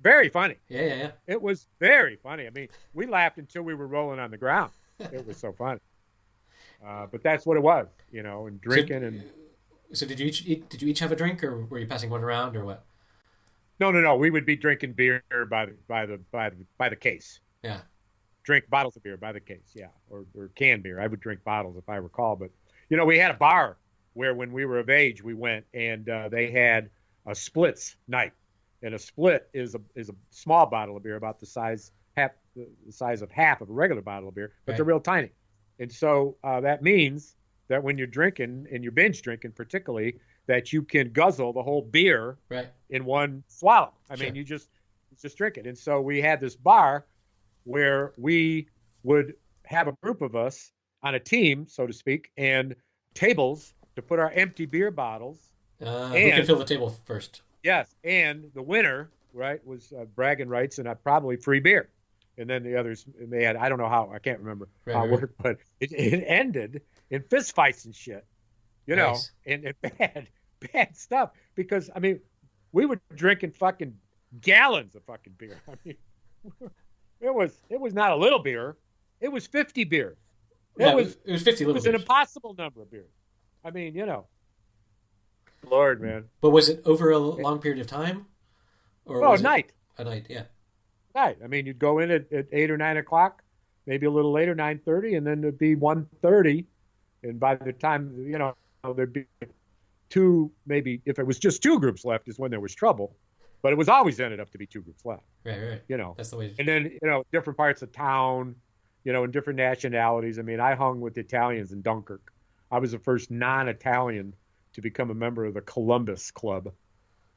Speaker 1: very funny.
Speaker 2: Yeah, yeah, yeah.
Speaker 1: It was very funny. I mean, we laughed until we were rolling on the ground. It was so funny. But that's what it was, and drinking and
Speaker 2: So did you each have a drink, or were you passing one around, or what?
Speaker 1: no. We would be drinking beer by the case.
Speaker 2: Yeah.
Speaker 1: Drink bottles of beer by the case, yeah, or canned beer. I would drink bottles if I recall. But we had a bar where when we were of age, we went and they had a splits night, and a split is a small bottle of beer about the size of half of a regular bottle of beer, but
Speaker 2: Right.
Speaker 1: they're real tiny. And so that means that when you're drinking and you're binge drinking, particularly, that you can guzzle the whole beer
Speaker 2: Right.
Speaker 1: in one swallow. I
Speaker 2: Sure.
Speaker 1: mean, you just drink it. And so we had this bar where we would have a group of us on a team, so to speak, and tables to put our empty beer bottles.
Speaker 2: Who can fill the table first?
Speaker 1: Yes, and the winner, right, was bragging rights and probably free beer. And then the others, and they had, I don't know how, I can't remember how it
Speaker 2: Right.
Speaker 1: worked, but it ended in fist fights and shit,
Speaker 2: Nice.
Speaker 1: and bad stuff. Because, I mean, we were drinking fucking gallons of fucking beer. I mean, it was not a little beer. It was 50 beers.
Speaker 2: Yeah, it was 50
Speaker 1: It
Speaker 2: little
Speaker 1: was an
Speaker 2: beers.
Speaker 1: impossible number of beers. I mean, Lord, man.
Speaker 2: But was it over a long period of time, or
Speaker 1: Oh,
Speaker 2: was it
Speaker 1: night.
Speaker 2: a night? Yeah.
Speaker 1: Right. I mean, you'd go in at 8 or 9 o'clock, maybe a little later, 9:30, and then it'd be 1:30. And by the time, there'd be two, maybe if it was just two groups left is when there was trouble. But it was always ended up to be two groups left,
Speaker 2: Right. That's the way.
Speaker 1: And then, different parts of town, and different nationalities. I mean, I hung with the Italians in Dunkirk. I was the first non-Italian to become a member of the Columbus Club,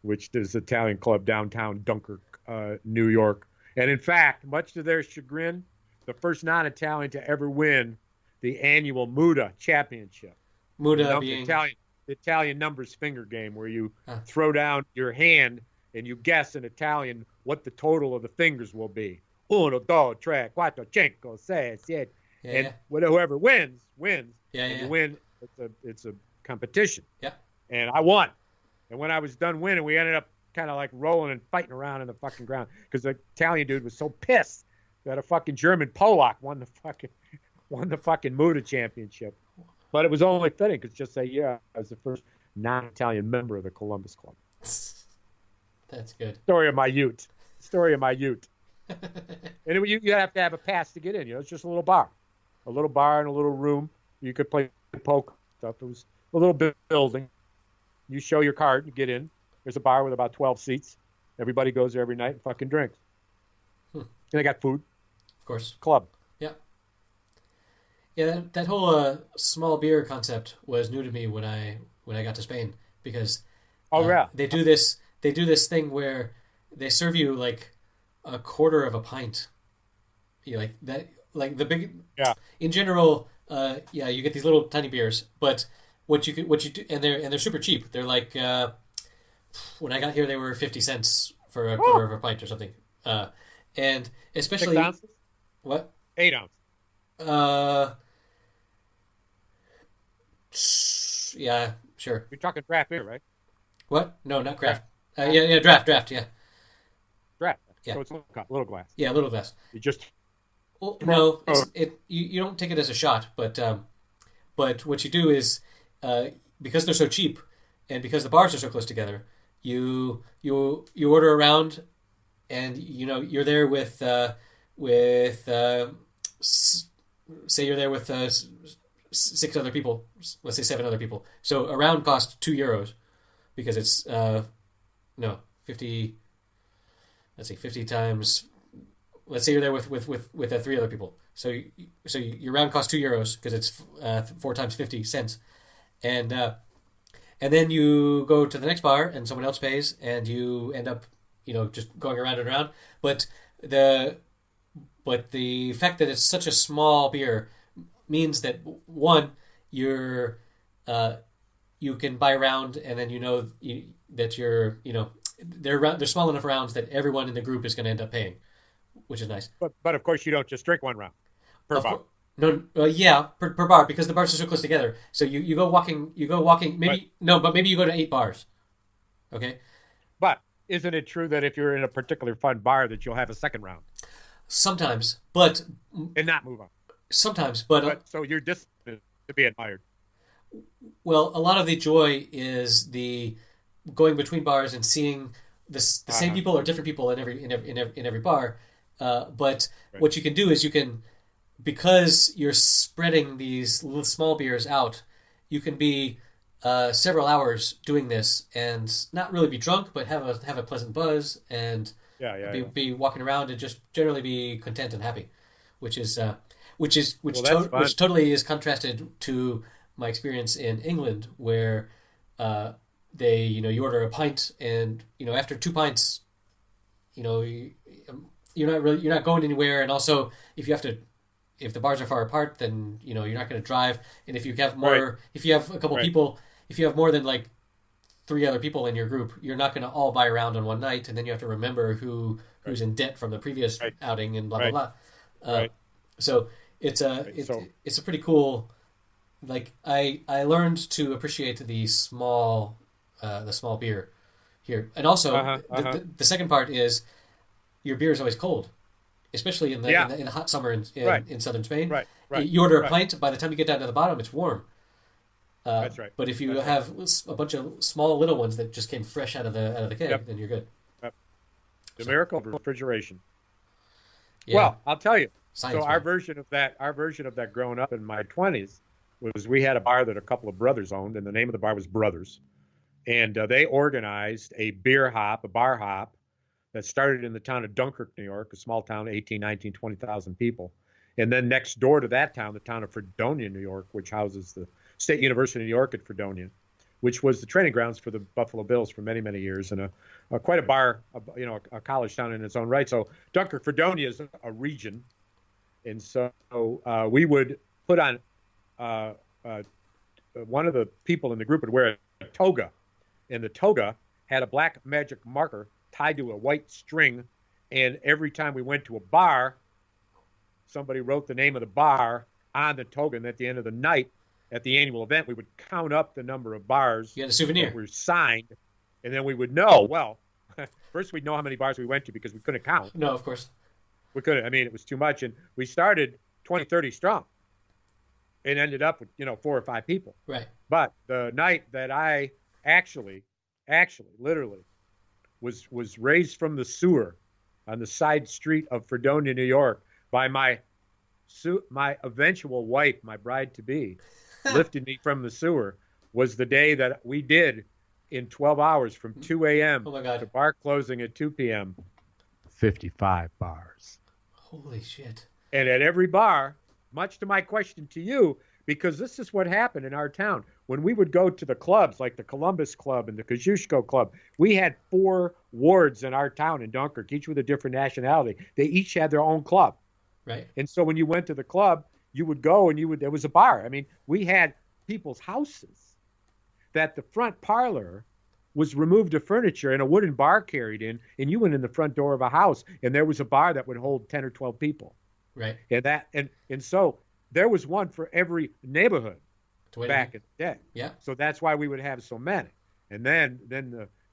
Speaker 1: which is an Italian club downtown Dunkirk, New York. And in fact, much to their chagrin, the first non-Italian to ever win the annual Muda Championship.
Speaker 2: Muda being
Speaker 1: the Italian numbers finger game, where you
Speaker 2: Ah.
Speaker 1: throw down your hand and you guess in Italian what the total of the fingers will be. Uno, dos, tres, cuatro, cinco, seis, siete. And
Speaker 2: yeah.
Speaker 1: whoever wins.
Speaker 2: Yeah,
Speaker 1: And
Speaker 2: yeah.
Speaker 1: you win. It's a competition.
Speaker 2: Yeah.
Speaker 1: And I won. And when I was done winning, we ended up kind of like rolling and fighting around in the fucking ground because the Italian dude was so pissed that a fucking German Polak won the fucking Muda championship. But it was only fitting because just say, yeah, I was the first non-Italian member of the Columbus Club.
Speaker 2: That's good.
Speaker 1: Story of my youth. And you have to have a pass to get in. It's just a little bar in a little room. You could play poker stuff. It was a little building. You show your card, you get in. There's a bar with about 12 seats. Everybody goes there every night and fucking drinks. And they got food.
Speaker 2: Of course.
Speaker 1: Club.
Speaker 2: Yeah. Yeah, that whole small beer concept was new to me when I got to Spain because
Speaker 1: Yeah.
Speaker 2: they do this thing where they serve you like a quarter of a pint. You like that, like the big.
Speaker 1: Yeah.
Speaker 2: In general, Yeah, you get these little tiny beers, but what you do, and they're super cheap. They're like when I got here, they were 50 cents for a quarter
Speaker 1: Oh,
Speaker 2: of a pint or something. And
Speaker 1: six
Speaker 2: especially
Speaker 1: ounces,
Speaker 2: what?
Speaker 1: 8 ounces.
Speaker 2: Uh, yeah, sure.
Speaker 1: You're talking draft beer, right?
Speaker 2: What? No, not
Speaker 1: Draft,
Speaker 2: craft. Yeah, draft. Yeah,
Speaker 1: draft.
Speaker 2: yeah,
Speaker 1: So it's a little cup, little glass.
Speaker 2: yeah. Little glass.
Speaker 1: You just
Speaker 2: Well,
Speaker 1: throw.
Speaker 2: no, you don't take it as a shot, but what you do is uh, because they're so cheap and because the bars are so close together, you order around and you're there with say you're there with six other people, let's say seven other people. So a round costs €2 because it's no 50. Let's see, 50 times. Let's say you're there with three other people. So your round costs €2 because it's 4 times 50 cents, and then you go to the next bar and someone else pays and you end up just going around and around. But the the fact that it's such a small beer means that one, you're you can buy a round and then that they're small enough rounds that everyone in the group is going to end up paying, which is nice.
Speaker 1: But of course you don't just drink one round per
Speaker 2: Of
Speaker 1: bar.
Speaker 2: course, no, yeah, per bar because the bars are so close together. So you go walking,
Speaker 1: But
Speaker 2: maybe no, but maybe you go to 8 bars. Okay,
Speaker 1: but isn't it true that if you're in a particular fun bar that you'll have a second round
Speaker 2: sometimes, but
Speaker 1: and not move on?
Speaker 2: sometimes, but
Speaker 1: But so you're disciplined to be admired.
Speaker 2: well, a lot of the joy is the going between bars and seeing the same
Speaker 1: Uh-huh.
Speaker 2: people or different people in every bar. But
Speaker 1: Right.
Speaker 2: what you can do is you can, because you're spreading these little small beers out, you can be several hours doing this and not really be drunk, but have a pleasant buzz and
Speaker 1: Yeah, yeah, yeah.
Speaker 2: be walking around and just generally be content and happy, which is which is
Speaker 1: Well, that's fun.
Speaker 2: which totally is contrasted to my experience in England, where they you order a pint and after 2 pints you know you, you're not going anywhere, and also if the bars are far apart, then you're not going to drive, and if you have
Speaker 1: Right,
Speaker 2: if you have a couple
Speaker 1: right,
Speaker 2: people, if you have more than like three other people in your group, you're not going to all buy around on one night, and then you have to remember
Speaker 1: right,
Speaker 2: who's in debt from the previous
Speaker 1: right,
Speaker 2: outing and blah blah
Speaker 1: right,
Speaker 2: blah. Uh,
Speaker 1: right,
Speaker 2: so it's a
Speaker 1: right. So,
Speaker 2: it's a pretty cool. Like I learned to appreciate the small beer here, and also
Speaker 1: uh-huh, uh-huh.
Speaker 2: the second part is your beer is always cold, especially in
Speaker 1: Yeah,
Speaker 2: the hot summer
Speaker 1: right,
Speaker 2: in southern Spain.
Speaker 1: right, right,
Speaker 2: You order a
Speaker 1: right.
Speaker 2: pint, by the time you get down to the bottom, it's warm.
Speaker 1: That's right.
Speaker 2: But if you
Speaker 1: That's right.
Speaker 2: have a bunch of small little ones that just came fresh out of the keg,
Speaker 1: Yep,
Speaker 2: then you're good.
Speaker 1: yep. The
Speaker 2: So
Speaker 1: miracle of refrigeration.
Speaker 2: yeah,
Speaker 1: Well, I'll tell you. So
Speaker 2: science, man.
Speaker 1: our version of that growing up in my 20s was we had a bar that a couple of brothers owned, and the name of the bar was Brothers. And they organized a bar hop that started in the town of Dunkirk, New York, a small town, 18, 19, 20,000 people. And then next door to that town, the town of Fredonia, New York, which houses the State University of New York at Fredonia, which was the training grounds for the Buffalo Bills for many, many years, and quite a bar, a college town in its own right. So Dunkirk, Fredonia is a region, and so we would put on uh, uh, one of the people in the group would wear a toga, and the toga had a black magic marker tied to a white string, and every time we went to a bar, somebody wrote the name of the bar on the toga, and at the end of the night, at the annual event, we would count up the number of bars
Speaker 2: You got a
Speaker 1: that
Speaker 2: souvenir.
Speaker 1: were signed, and then we would know, well, first we'd know how many bars we went to because we couldn't count.
Speaker 2: No, of course.
Speaker 1: We couldn't, I mean, it was too much, and we started 20, 30 strong and ended up with, 4 or 5 people.
Speaker 2: Right.
Speaker 1: But the night that I actually, literally was raised from the sewer on the side street of Fredonia, New York, by my eventual wife, my bride to be, lifted me from the sewer, was the day that we did in 12 hours from 2 a.m.
Speaker 2: Oh my
Speaker 1: to
Speaker 2: God.
Speaker 1: bar closing at 2 p.m. 55 bars.
Speaker 2: Holy shit.
Speaker 1: And at every bar, much to my question to you, because this is what happened in our town. When we would go to the clubs, like the Columbus Club and the Kosciuszko Club, we had 4 wards in our town in Dunkirk, each with a different nationality. They each had their own club.
Speaker 2: Right.
Speaker 1: And so when you went to the club, you would go and there was a bar. I mean, we had people's houses that the front parlor was removed of furniture and a wooden bar carried in, and you went in the front door of a house and there was a bar that would hold 10 or 12 people.
Speaker 2: Right.
Speaker 1: And so there was one for every neighborhood back in the day.
Speaker 2: Yeah.
Speaker 1: So that's why we would have so many. And then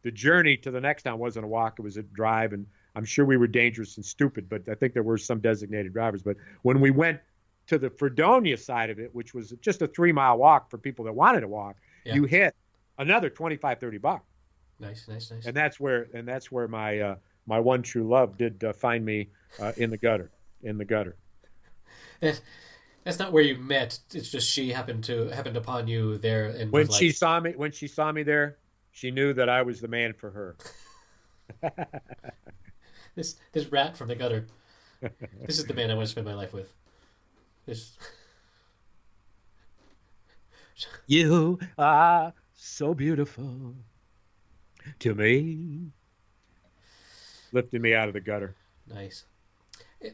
Speaker 1: the journey to the next town wasn't a walk, it was a drive, and I'm sure we were dangerous and stupid, but I think there were some designated drivers. But when we went to the Fredonia side of it, which was just a 3-mile walk for people that wanted to walk, you hit another 25, 30 bucks.
Speaker 2: Nice.
Speaker 1: And that's where my my one true love did find me in the gutter.
Speaker 2: That's not where you met. It's just she happened upon you there, and
Speaker 1: when she saw me there, she knew that I was the man for her.
Speaker 2: This rat from the gutter. This is the man I want to spend my life with.
Speaker 1: You are so beautiful to me. Lifting me out of the gutter.
Speaker 2: Nice.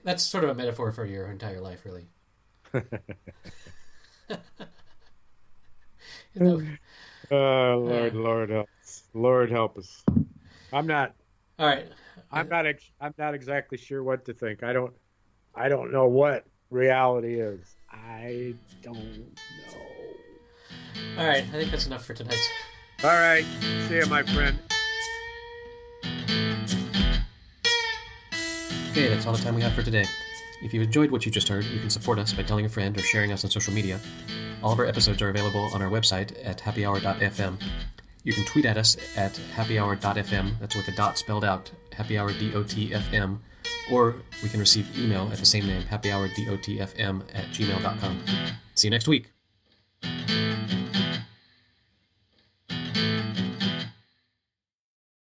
Speaker 2: That's sort of a metaphor for your entire life, really.
Speaker 1: Lord help us. Lord help us. I'm not.
Speaker 2: All right.
Speaker 1: I'm not exactly sure what to think. I don't know what reality is. I don't know.
Speaker 2: All right. I think that's enough for tonight.
Speaker 1: All right. See you, my friend.
Speaker 2: Okay, that's all the time we have for today. If you enjoyed what you just heard, you can support us by telling a friend or sharing us on social media. All of our episodes are available on our website at happyhour.fm. You can tweet at us at happyhour.fm, that's with the dot spelled out, happyhour.dotfm, or we can receive email at the same name, happyhourdotfm@gmail.com. See you next week.